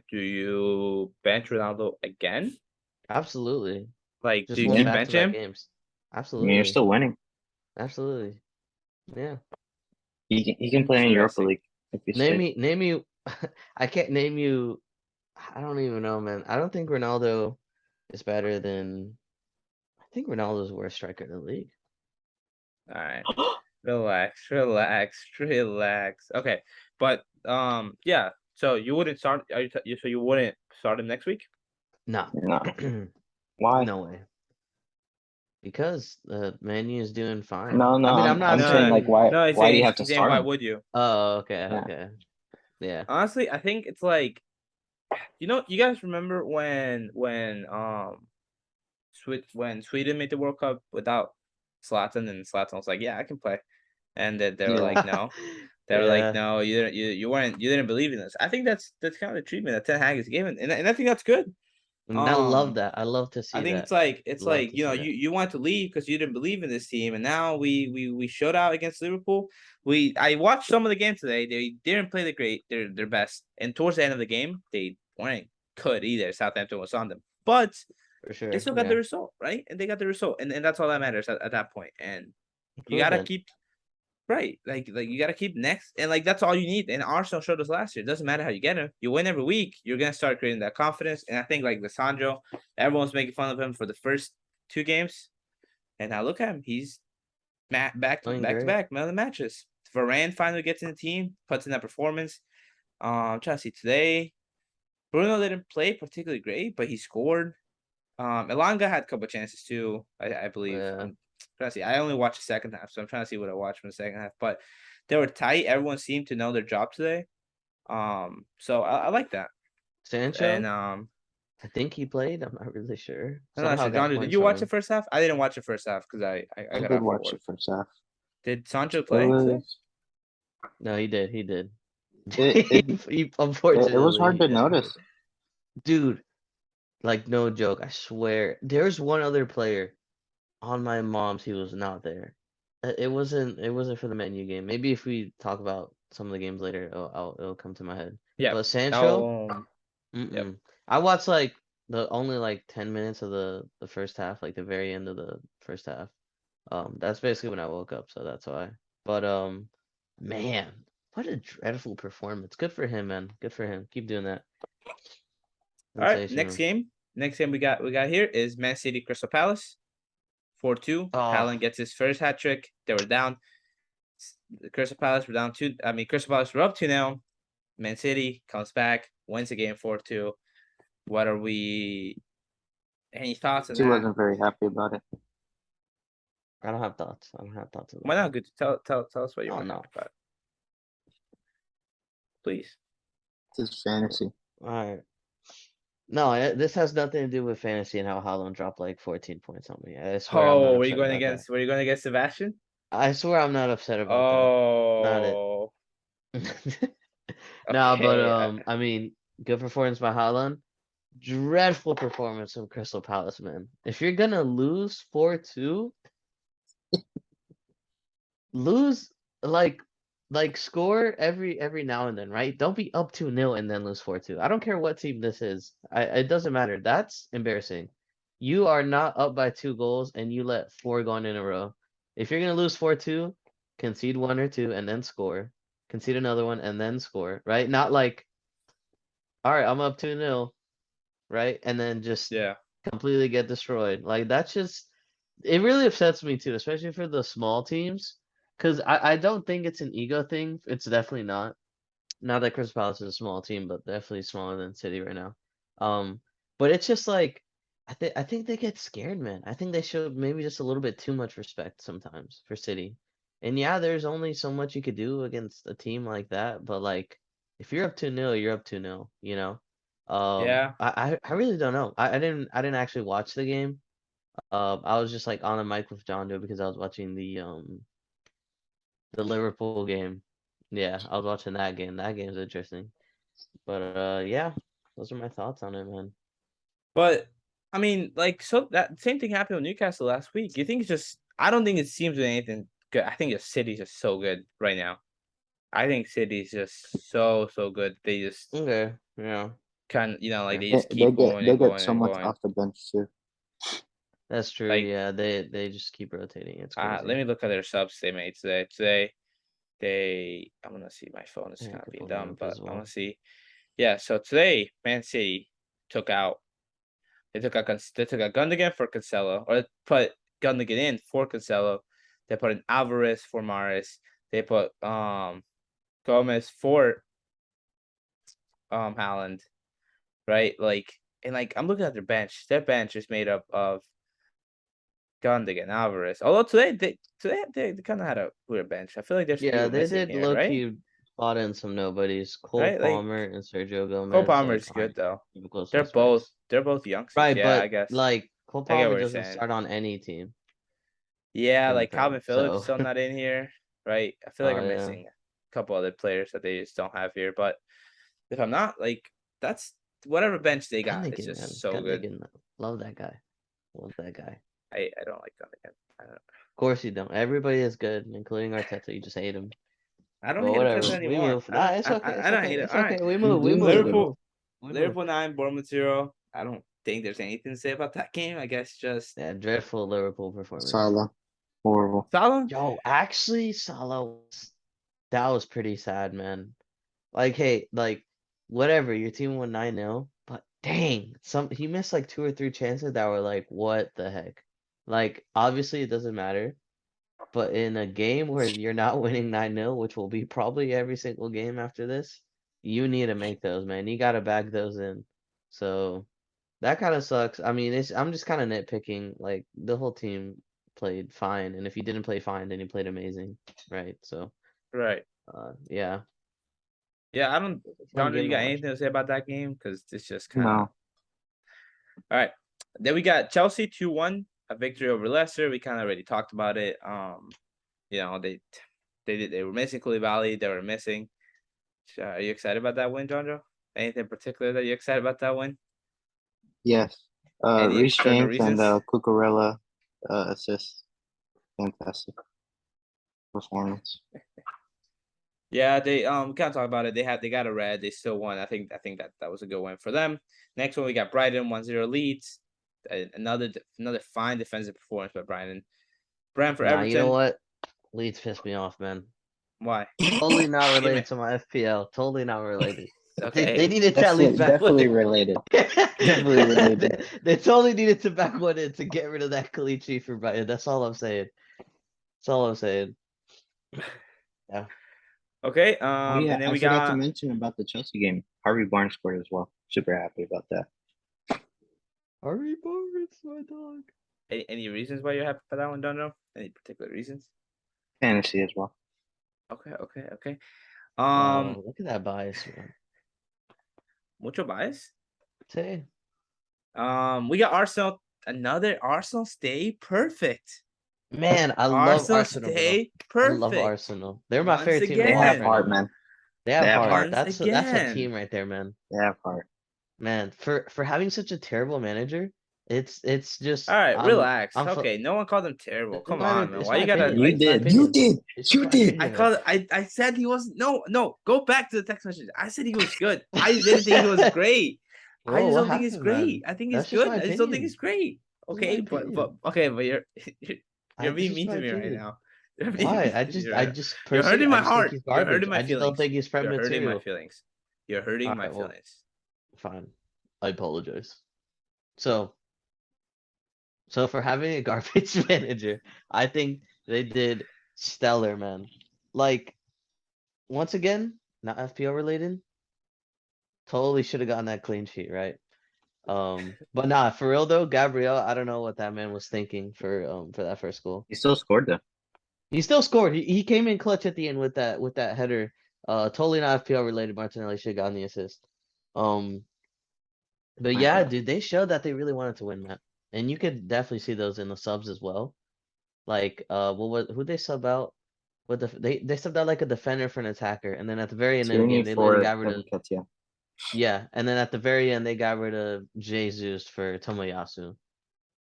do you bench Ronaldo again? Absolutely. Like, do Just you won Yeah, keep back-to-back benching him? games. I mean, you're Absolutely. still winning. Absolutely. Yeah. He can play in Europa Interesting. League if you Name stay. me name you I can't name you. I don't even know, man. I don't think Ronaldo is better than. I think Ronaldo's the worst striker in the league. All right. Relax. Okay, but yeah. So you wouldn't start? So you wouldn't start him next week? No. No. Why? No way. Because Man U is doing fine. No, no. I mean, I'm I'm not I'm saying No, like saying. why no. why do you have to He's saying start why him? would you? Oh, okay, Yeah. okay. Yeah. Honestly, I think it's like you guys remember when Sweden made the World Cup without Zlatan, and Zlatan was like, yeah, I can play, and they were Yeah. like, no. They were like, Yeah. no, you didn't believe in us. I think that's kind of the treatment that Ten Hag is given, and I think that's good. And I love that. I love to I see think that. it's Love like to see that. you want to leave because you didn't believe in this team, and now we showed out against Liverpool. I watched some of the game today. They didn't play their best, and towards the end of the game, they weren't good either. Southampton was on them, but For they sure. still got the Yeah. result, right? And they got the result, and that's all that matters at that point. And you gotta Improvement. keep right, like you gotta keep next, and like that's all you need. And Arsenal showed us last year. It doesn't matter how you get him. You win every week. You're gonna start creating that confidence. And I think like Lissandro, everyone's making fun of him for the first 2 games, and now look at him. He's back Doing to great. back man of the matches. Varane finally gets in the team, puts in that performance. I'm trying to see today. Bruno didn't play particularly great, but he scored. Elanga had a couple chances too, I believe. Yeah. I'm trying to see. I only watched the second half, so I'm trying to see what I watched from the second half. But they were tight. Everyone seemed to know their job today. So I like that. And Sancho, I think he played. I'm not really sure. I'm not Somehow sure. got John, did points you from watch the him. first half? I didn't watch the first half because I I got did off for watch the work. first half. Did Sancho It play today? was No, he did. He did. it it, He it was hard unfortunately, to yeah, he did. notice. Dude, like no joke. I swear, there's one other player on my mom's. He was not there. It wasn't. It wasn't for the Man U game. Maybe if we talk about some of the games later, it'll come to my head. Yeah. But Sancho, Oh, yep. I watched like the only like 10 minutes of the first half, like the very end of the first half. That's basically when I woke up, so that's why. But man, what a dreadful performance. Good for him, man. Good for him. Keep doing that. All right. Sensational. Next game we got here is Man City Crystal Palace. 4-2. Oh, Haaland gets his first hat trick. They were down. Crystal Palace were down 2. I mean, Crystal Palace were up 2 now. Man City comes back, wins the game 4-2. What are we? Any thoughts on He that? wasn't very happy about it. I don't have thoughts. I don't have thoughts Why about not? Good. Tell us what you that. Oh want to no. talk about. Please. This is fantasy. All right. No, this has nothing to do with fantasy and how Haaland dropped like 14 points on me. I swear I'm not Oh, upset about that. were you going against Sebastian? I swear I'm not upset about that. Not it. Oh, Nah, but okay. I mean, good performance by Haaland. Dreadful performance from Crystal Palace, man. If you're gonna lose 4-2, lose like score every now and then, right? Don't be up 2-0 and then lose 4-2. I don't care what team this is. It doesn't matter. That's embarrassing. You are not up by 2 goals and you let 4 go in a row. If you're gonna lose 4-2, concede 1 or 2 and then score. Concede another one and then score, right? Not like, all right, I'm up 2-0, right? And then just Yeah. completely get destroyed. Like that's just it really upsets me too, especially for the small teams. Cause I don't think it's an ego thing. It's definitely not. Not that Crystal Palace is a small team, but definitely smaller than City right now. But it's just like I think they get scared, man. I think they show maybe just a little bit too much respect sometimes for City. And yeah, there's only so much you could do against a team like that, but like if you're up 2-0, you're up 2-0, you know? Yeah. I really don't know. I didn't actually watch the game. I was just like on a mic with John Doe because I was watching the Liverpool game. Yeah, I was watching that game. That game's interesting. But yeah, those are my thoughts on it, man. But I mean, like, so that same thing happened with Newcastle last week. You think it's just? I don't think it seems with anything good. I think the City's just so good right now. I think City's just so good. They just Okay, yeah, kind of, like yeah, they They, just they keep get going they and get going so and much going. off the bench too. that's true. Like, Yeah, they just keep rotating. It's let crazy. me look at their subs they made today. I'm gonna see, my phone is Yeah, I kind of could being pull them dumb, up but as I'm gonna well. see. Yeah, so today Man City took out. They took out Gundogan for Cancelo, or they put Gundogan in for Cancelo. They put in Alvarez for Maris. They put Gomez for Haaland, right? Like, and like I'm looking at their bench. Their bench is made up of Gundogan, Alvarez. Although they kind of had a weird bench. I feel like there's some Yeah, people they missing did here, low right? key spot in some nobodies. Cole Right? Like Palmer and Sergio Cole Gomez Palmer like is good aren't though. even close They're both suspects. they're both youngsters. Right, Yeah, but I guess like Cole I get Palmer what you're doesn't saying. start on any team Yeah, kind of like thing. Calvin Phillips So, still not in here, right? I feel like oh I'm yeah, missing a couple other players that they just don't have here. But if I'm not, like, that's whatever bench they got is Gunnigan, man, just so good. Gunnigan, love that guy. Love that guy. I don't like Gundogan. Of course you don't. Everybody is good, including Arteta. You just hate him. I don't But hate Arteta whatever. We anymore. move. Nah, it's okay. It's I don't okay. hate it. It's All right, okay. We You move. We do move. hate We him. move. Liverpool, We move. Liverpool 9, Bournemouth 0. I don't think there's anything to say about that game. I guess just Yeah, dreadful Liverpool performance. Salah, horrible. Salah. Yo, actually, that was pretty sad, man. Like, hey, like, whatever, your team won 9-0, but dang, he missed like 2 or 3 chances that were like, what the heck? Like, obviously it doesn't matter, but in a game where you're not winning 9-0, which will be probably every single game after this, you need to make those, man. You got to back those in. So that kind of sucks. I mean, I'm just kind of nitpicking. Like the whole team played fine, and if you didn't play fine, then you played amazing, right? So, Right. yeah, Yeah, I don't. fun John, do game you to got watch. anything to say about that game? Because it's just kind of. No, All right. Then we got Chelsea 2-1, a victory over Leicester. We kind of already talked about it. They were missing Koulibaly. They were missing. Are you excited about that win, Johnjo? Anything in particular that you're excited about that win? yes. Any Reece external James and reasons? Cucurella assist. Fantastic performance. Yeah, they kind of talk about it. They got a red. They still won. I think that was a good win for them. Next one we got Brighton 1-0 leads. Another fine defensive performance by Brighton. Brentford Nah, you know Everton. what? Leeds pissed me off, man. Why? Totally not Give related me. to my FPL. Totally not related. They Okay. needed to at least back one Definitely in. related. Definitely related. They totally needed to back one in to get rid of that Kalichi for Brighton. That's all I'm saying. That's all I'm saying. Yeah. Okay. Oh yeah, And then I we forgot to got mention about the Chelsea game. Harvey Barnes scored as well. Super happy about that. Harry Barnes, my dog. any reasons why you're happy for that one, Dono? Any particular reasons? Fantasy as well. Okay. Wow, look at that bias, man. Mucho bias. Say, We got Arsenal. Another Arsenal stay perfect. man, I love Arsenal Arsenal, bro. stay I love perfect. Arsenal. They're my Once favorite team in They the have world right again. heart, now. man. They have They have heart. heart. Once That's a again. team right there, man. They have heart. Man, for having such a terrible manager, it's just All right, relax. I'm okay, no one called him terrible. it's Come my on, man. it's Why my you gotta? opinion. Why, You It's my did. You opinion. did. It's just You my did. I opinion, man. called. I said he was no. Go back to the text message. I said he was good. I didn't think he was great. I Whoa, just what don't think he's happened, man? great. I think he's That's just my good. I just don't think opinion. he's great. This is my Okay, but opinion. okay, but you're you're It's being just mean my to me right opinion. now. You're being Why? mean I to me just right I now. just You're personally hurting I my just think heart. he's You're garbage. hurting my I just don't feelings. think he's from You're hurting my material. feelings. You're hurting my Alright, well, feelings. fine. I apologize. So for having a garbage manager, I think they did stellar, man. Like, once again, not FPL related. Totally should have gotten that clean sheet, right? But nah, for real though, Gabriel, I don't know what that man was thinking for that first goal. He still scored though. He still scored. He came in clutch at the end with that header. Totally not FPL related. Martinelli should have gotten the assist. Um, but My yeah, bad. dude, they showed that they really wanted to win, man. And you could definitely see those in the subs as well. Like, who they sub out? With they subbed out like a defender for an attacker, and then at the very end of the game, Tierney they for got rid of Nketiah. yeah, and then at the very end, they got rid of Jesus for Tomoyasu.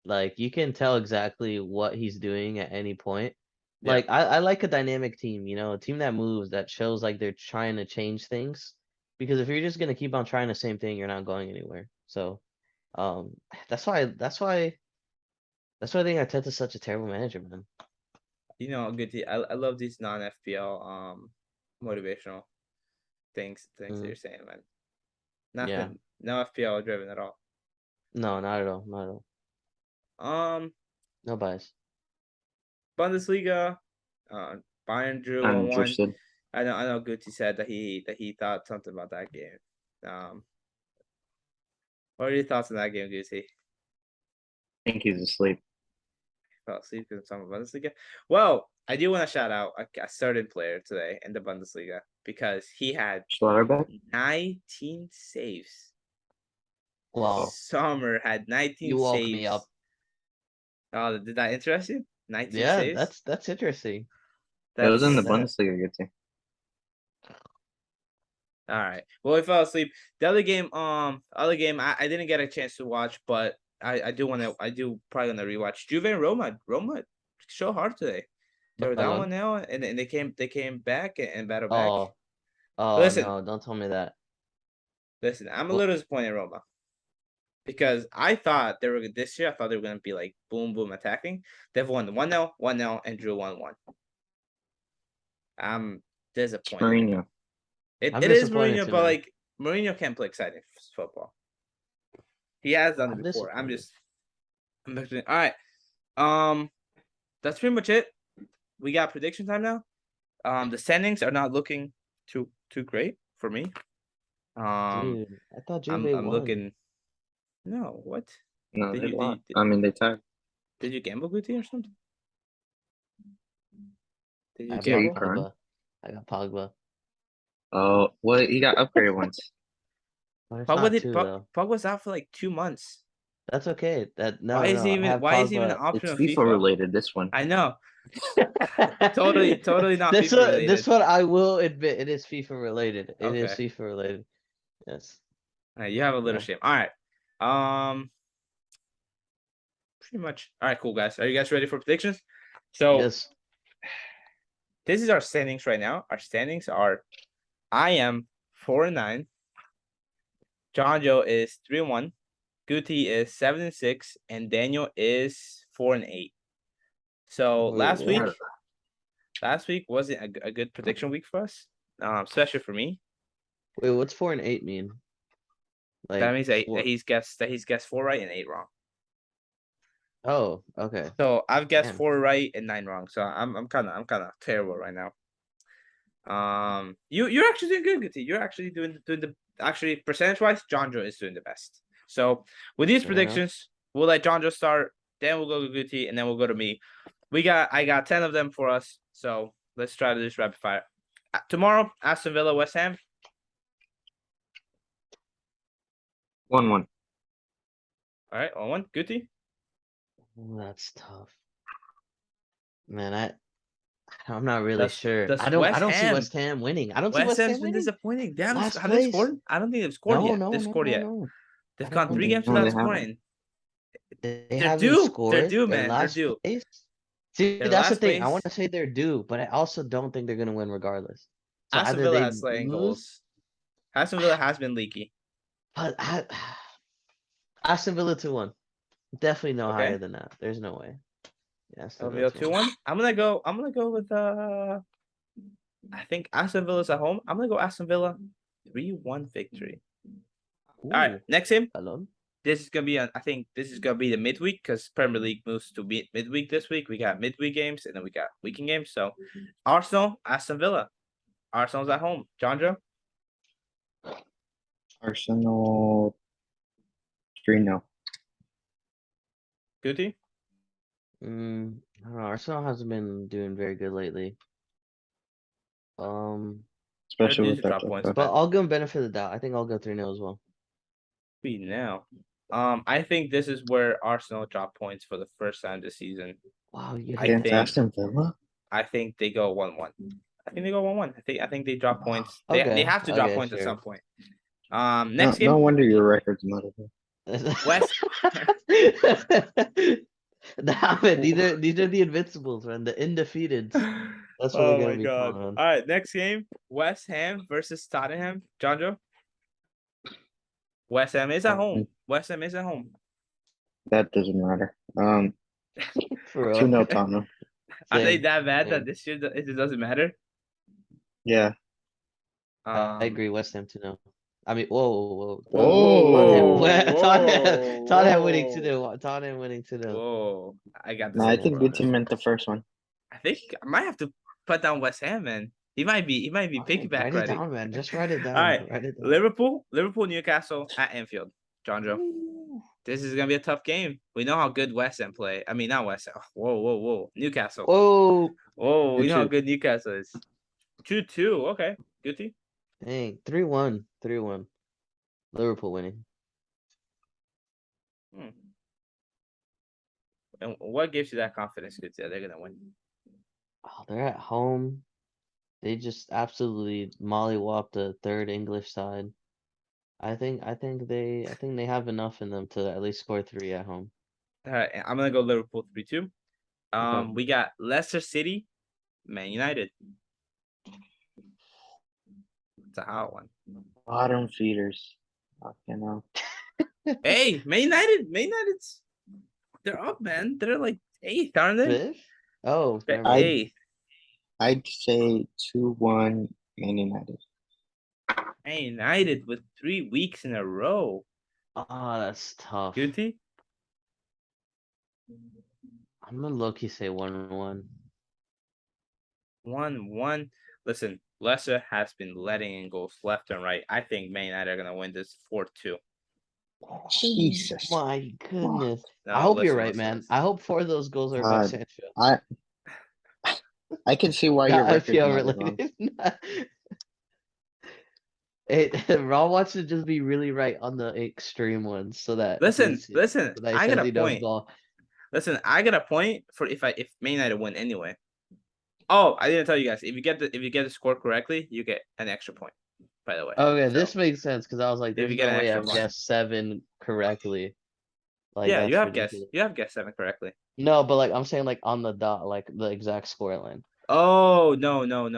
Like, you can tell exactly what he's doing at any point. Yeah. Like, I like a dynamic team, a team that moves, that shows like they're trying to change things. Because if you're just gonna keep on trying the same thing, you're not going anywhere. So, um, that's why I think Arteta's such a terrible manager, man. Good. I love these non-FPL motivational things that you're saying, man. Yeah. Nothing, no FPL driven at all. No, not at all. Not at all. No bias. Bundesliga, Bayern drew 1-1. Uninterested. I know Guti said that he thought something about that game. What are your thoughts on that game, Guti? I think he's asleep. Fell asleep because I'm talking about Bundesliga. Well, I do want to shout out a certain player today in the Bundesliga because he had Schlotterbeck? 19 saves. Wow. Sommer had 19 You woke saves. me up. Oh, did that interest you? 19 Yeah, saves? that's interesting. It was in the That's- Bundesliga, good team. All right. Well, we fell asleep. The other game, I didn't get a chance to watch, but I do probably gonna rewatch. Juve and Roma. Roma show hard today. They were down 1-0, and they came back and battled back. Oh Listen. no, don't tell me that. Listen, I'm a What? little disappointed in Roma because I thought they were this year. I thought they were gonna be like boom boom attacking. They've won 1-0, 1-0, and drew 1-1. I'm disappointed. Mourinho. It I'm is disappointed Mourinho, too, but man. like Mourinho can't play exciting football. He has done it I'm before. I'm disappointed. all right. That's pretty much it. We got prediction time now. The standings are not looking too great for me. Dude, I thought Juve I'm won. looking. No, what? No, Did they you- lost. did- I mean, they tied. Did you gamble, Guti, or something? Did you I Yeah, you gamble? Kern. Pogba. I got Pogba. Oh, well, he got upgraded once. But it's Pogba not did. two though. Pogba's out for like 2 months. That's okay. No, Why is he I even? have Why is he even an Pogba. option It's of FIFA FIFA? related, this one. I know. Totally not This FIFA one, related. this one, I will admit, it is FIFA related. It is Okay. FIFA related. Yes. All right, you have a little Yeah. shame. All right. Pretty much. All right, cool, guys. Are you guys ready for predictions? So Yes. this is our standings right now. Our standings are: I am 4-9. John Joe is 3-1. Guti is 7-6, and Daniel is 4-8. So Wait, last what? week wasn't a good prediction week for us, especially for me. Wait, what's 4 and 8 mean? Like That means that four- he's guessed 4 right and 8 wrong. Oh, okay. So I've guessed Damn. 4 right and 9 wrong. So I'm kind of terrible right now. You're actually doing good, Guti. You're actually doing the actually percentage wise, John Joe is doing the best. So with these Fair enough. predictions, we'll let John Joe start. Then we'll go to Guti, and then we'll go to me. I got 10 of them for us. So let's try to do this rapid fire. Tomorrow, Aston Villa, West Ham. 1-1. All right, 1-1. Guti. Ooh, that's tough. Man, I'm not really sure. Does I West don't see Ham? West Ham winning. I don't see West West Ham's Ham been winning. disappointing. Last Have they place. scored? I don't think they've scored No, yet. no, They've no, scored no, yet. no. They've I gone don't 3 think games No, without they haven't. scoring. they They're haven't due. They're scored. due, They're man. They're last due. place. See, They're that's the last thing. I want to place. say they're due, but I also don't think they're gonna win regardless. So Aston either Villa they has slaying lose, goals. Aston Villa has been leaky. but Aston Villa 2-1. Definitely no higher Okay. than that. There's no way. Yeah, Aston Villa Villa 2-1. 2-1. I'm gonna go with I think Aston Villa's at home. I'm gonna go Aston Villa 3-1 victory. All right, Ooh, next game. alone. This is gonna be I think this is gonna be the midweek because Premier League moves to midweek this week. We got midweek games and then we got weekend games. So Arsenal, Aston Villa. Arsenal's at home. Jandro, Arsenal 3-0. Guti. I don't know. Arsenal hasn't been doing very good lately. Especially These with are that drop points, Jota. But man. I'll give him benefit of the doubt. I think I'll go 3-0 as well. Now, I think this is where Arsenal drop points for the first time this season. Wow, you I hate Against think Aston Villa? I think they go 1-1. I think they go 1-1. I think they drop points. They Okay, have to drop okay, points at some sure. point. No, Next no game, wonder your record's not good. West. Nah, man, these are the invincibles, man. The undefeateds. That's what they're Oh gonna my be god. calling on. All right, next game, West Ham versus Tottenham. Jonjo. West Ham is at home. West Ham is at home. That doesn't matter. For 2-0 real. Tottenham. Are they Same, that bad that same. this year it doesn't matter? Yeah. I agree. West Ham 2-0. I mean, whoa. Whoa. Tottenham winning 2-0. Tottenham winning 2-0. Whoa. I got the No, I same think over on good this team one. meant the first one. I think I might have to put down West Ham, man. He might be Okay, piggyback write it ready. down, man. Just write it All down. right. Write it down. Liverpool, Newcastle at Anfield. Jonjo. Ooh. This is gonna be a tough game. We know how good West Ham play. I mean, not West Ham. Whoa. Newcastle. Whoa. Whoa, we know how 2-2. good Newcastle is. 2-2. Okay. Good team. Dang. 3-1. 3-1. Liverpool winning. And what gives you that confidence? Good, they're gonna win. Oh, they're at home. They just absolutely mollywhopped the third English side. I think they have enough in them to at least score 3 at home. All right, I'm gonna go Liverpool 3-2. Okay. We got Leicester City, Man United. It's a hot one. Bottom feeders. Fucking hell. Hey, Man United's they're up, man. They're like 8th, aren't they? Fifth? Oh, They're never mind. 8th. I'd say 2-1 Man United. Man United with 3 weeks in a row. Oh, that's tough. Guilty? I'm gonna low-key say 1-1. 1-1. Listen, Leicester has been letting in goals left and right. I think Man United are gonna win this 4-2. Jesus. My goodness. No, I hope you're listen, right, listen, man. listen. I hope 4 of those goals are by God. Sancho. I can see why your Not record's IPL not wrong. related. Raw wants to just be really right on the extreme ones so that Listen, so that he I says got he a knows point. ball. Listen, I got a point for if Man United win anyway. Oh, I didn't tell you guys. If you get the score correctly, you get an extra point. By the way. Okay, So, this makes sense because I was like, if you there's get no an way extra I've point. guessed 7 correctly. Like yeah, you that's have guessed. ridiculous. You have guessed 7 correctly. No, but like I'm saying like on the dot, like the exact score line. Oh no. Yeah,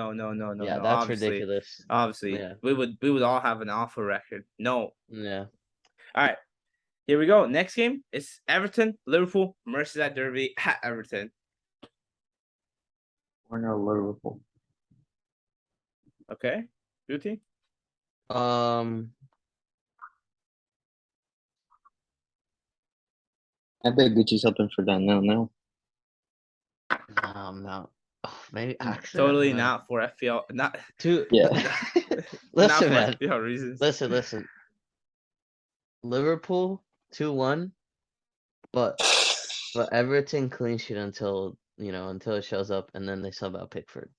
that's Obviously, ridiculous. Yeah. we would all have an awful record. No. Yeah. All right. Here we go. Next game is Everton, Liverpool, Merseyside Derby at Everton. 1-0 Liverpool. Okay. Beauty. I bet Gucci's hoping for that. No. No, I'm not. Oh, maybe actually I Totally don't know. not for FPL. Not Yeah. not Listen, for man. FPL reasons. Listen. Liverpool 2-1, but Everton clean sheet until it shows up, and then they sub out Pickford.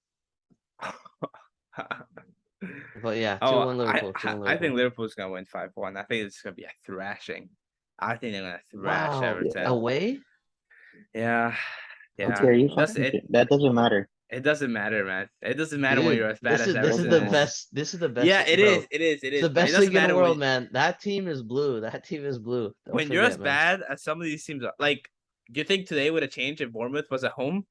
But yeah, Oh, 2-1 Liverpool. 2-1 I think Liverpool. Liverpool's gonna win 5-1. I think it's gonna be a thrashing. I think they're gonna thrash Wow. Everton. Away? Yeah, yeah. Okay, are you Does fucking it? that doesn't matter. It doesn't matter, man. It doesn't matter when Dude, you're as bad as this is Everton the Doesn't matter. best. This is the best. Yeah, it bro. is. It is. It It's is. the But it best doesn't league in the matter world, man. That team is blue. That team is blue. Don't when you're as forget, man. bad as some of these teams are. Like, do you think today would have changed if Bournemouth was at home?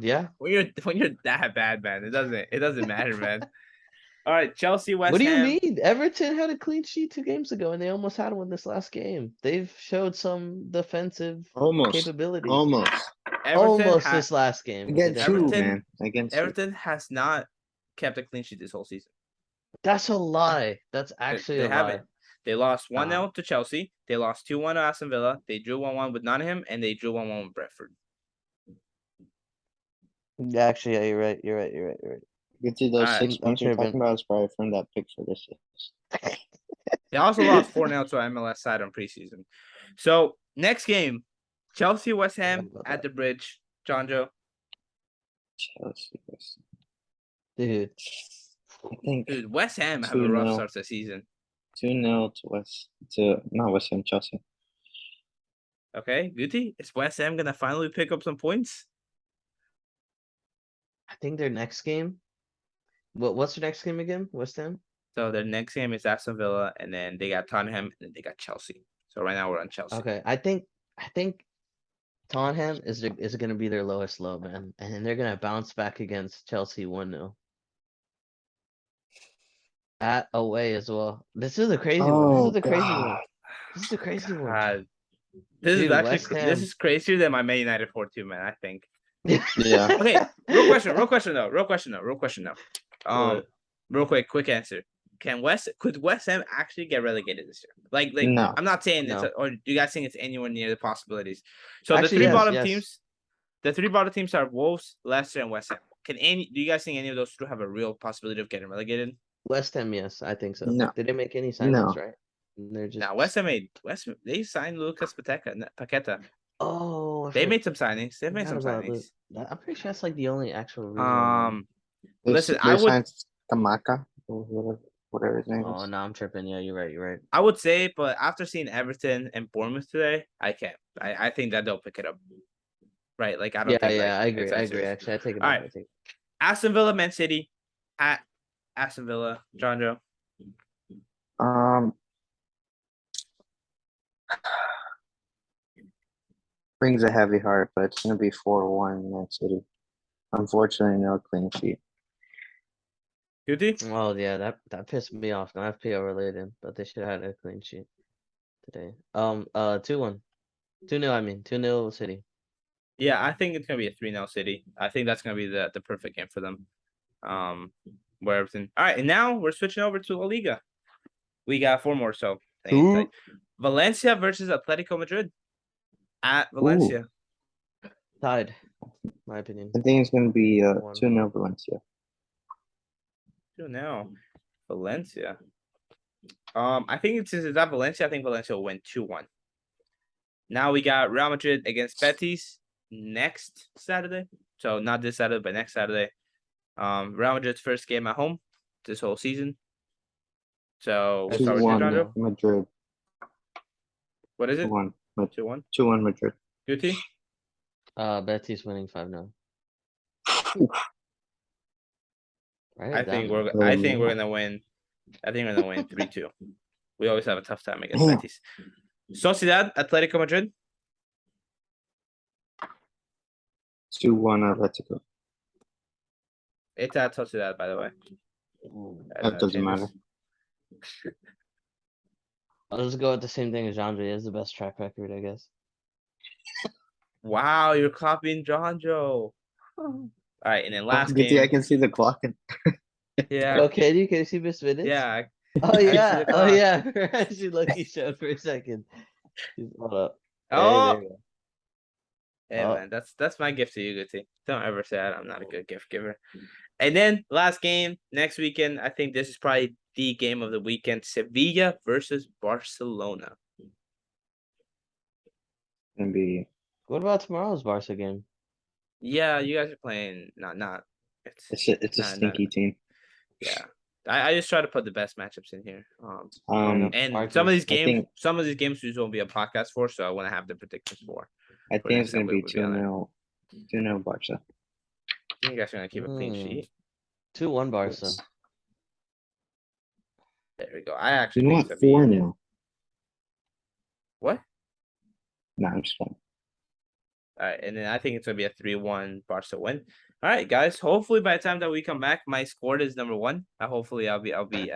Yeah. When you're that bad, man, it doesn't matter, man. All right, Chelsea, What West do you Ham. mean? Everton had a clean sheet 2 games ago, and they almost had one this last game. They've showed some defensive Almost. capabilities. Almost. Everton Almost ha- this last game. Against They who, Everton- man? Against who? Everton has not kept a clean sheet this whole season. That's a lie. That's actually They a lie. haven't. They lost 1-0 Nah. to Chelsea. They lost 2-1 to Aston Villa. They drew 1-1 with Nottingham, and they drew 1-1 with Brentford. Actually, yeah, you're right. You're right. You're right. You're right. You can see those Alright. 6 I'm points you're tripping. talking about is probably from that picture. This is. They also lost 4-0 to MLS side on preseason. So next game, Chelsea West Ham about at that. the Bridge. John Joe. Chelsea. Dude. I think Dude, West Ham have a rough 2-0. start to the season. 2-0 to not West Ham, Chelsea. Okay, Guti, is West Ham gonna finally pick up some points? I think their next game. What's their next game again? West Ham? So their next game is Aston Villa, and then they got Tottenham, and then they got Chelsea. So right now we're on Chelsea. Okay. I think Tottenham is gonna be their lowest low, man. And then they're gonna bounce back against Chelsea 1-0. At away as well. This is a crazy one. This is the crazy one. God. This is the crazy one. God. This Dude, is actually West this Ham. is crazier than my Man United 4-2, man. I think. Yeah. Okay, real question though. What? Real quick answer. Could West Ham actually get relegated this year? Like No. I'm not saying No. or do you guys think it's anywhere near the possibilities? So Actually, the three yes, bottom yes. teams, are Wolves, Leicester, and West Ham. Do you guys think any of those two have a real possibility of getting relegated? West Ham, yes, I think so. No. They didn't make any signings, No. right? And they're just Now they signed Lucas Paqueta. Oh, I They made some signings. They made forgot some about signings. I'm pretty sure that's like the only actual reason. why. Listen, They I would signed Kamaka or whatever his name Oh, is. no, I'm tripping. Yeah, you're right. You're right. I would say, but after seeing Everton and Bournemouth today, I can't. I think that they'll pick it up. Right? Like I don't Yeah, think. yeah, like, I it's agree. that I agree. serious. Actually, I take it All back. right. I take it. Aston Villa, Man City, at Aston Villa, John Joe. Brings a heavy heart, but it's gonna be 4-1 Man City. Unfortunately, no clean sheet. Guti? Oh yeah, that pissed me off. Not FPL related, but they should have had a clean sheet today. 2-1. 2-0, I mean. 2-0 City. Yeah, I think it's gonna be a 3-0 City. I think that's gonna be the perfect game for them. Where everything. All right, and now we're switching over to La Liga. We got 4 more. So Valencia versus Atletico Madrid at Valencia. Tied, my opinion. I think it's gonna be 1-1. 2-0 Valencia. 2-0 Valencia. I think since it's at Valencia, I think Valencia will win 2-1. Now we got Real Madrid against Betis next Saturday. So not this Saturday, but next Saturday. Real Madrid's first game at home this whole season. So we'll start with you, 2-1 John. Madrid. What is it? 2-1. 2-1. 2-1 Madrid. Guti? Betis winning 5-0. I think we're gonna win. I think we're gonna win 3-2. We always have a tough time against Betis. Sociedad, Atletico Madrid. 2-1 Atletico. It's at Sociedad, by the way. That doesn't matter. I'll just go with the same thing as Andre. He has the best track record, I guess. Wow, you're copying John Joe. All right, and then last Good thing game. I can see the clock. Yeah. Oh, can you see Miss Minutes? Yeah. Oh I see yeah. the Oh clock. yeah. She lucky showed for a second. Hold up. Hey, Oh, there you go. hey Oh. man, that's my gift to you, Guti. Don't ever say that. I'm not a good gift giver. And then last game next weekend. I think this is probably the game of the weekend: Sevilla versus Barcelona. Gonna be What about tomorrow's Barca game? Yeah, you guys are playing. Not. it's a stinky team. Yeah. I just try to put the best matchups in here. enough. And Parker. some of these I games, think- some of these games we won't be a podcast for, so I want to have the predictions for. I For think next it's gonna time be we'll be on there. 2-0 Barca. You guys are gonna keep a clean Hmm. sheet. 2-1 Barca. Yes. There we go. I actually You know think what? it's gonna be 4-0. what? No, I'm just playing. All right, and then I think it's gonna be a 3-1 Barca win. All right, guys. Hopefully by the time that we come back, my score is number 1. Hopefully I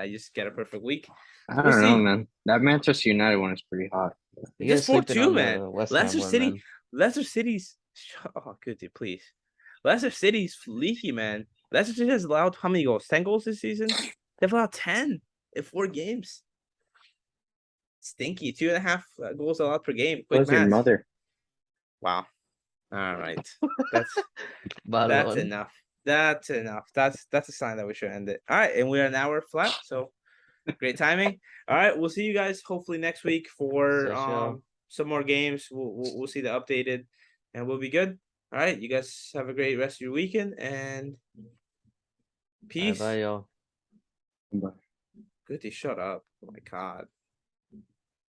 just get a perfect week. I We'll don't know, see. man. That Manchester United one is pretty hot. You guys Just sleeping 4-2, on man. the West Leicester Ham one, City. man. Leicester City's. Oh, good dude, please. Leicester City's leaky, man. Leicester City has allowed how many goals? 10 goals this season. They've allowed 10 in 4 games. Stinky. 2.5 goals allowed per game. Quick Where's your math. mother? Wow. All right. That's Balon. enough. That's enough. That's a sign that we should end it. All right, and we're an hour flat, so great timing. All right, we'll see you guys hopefully next week for Social. some more games. We'll see the updated, and we'll be good. All right, you guys have a great rest of your weekend and peace. Bye, y'all. Bye. Good to shut up. Oh my god.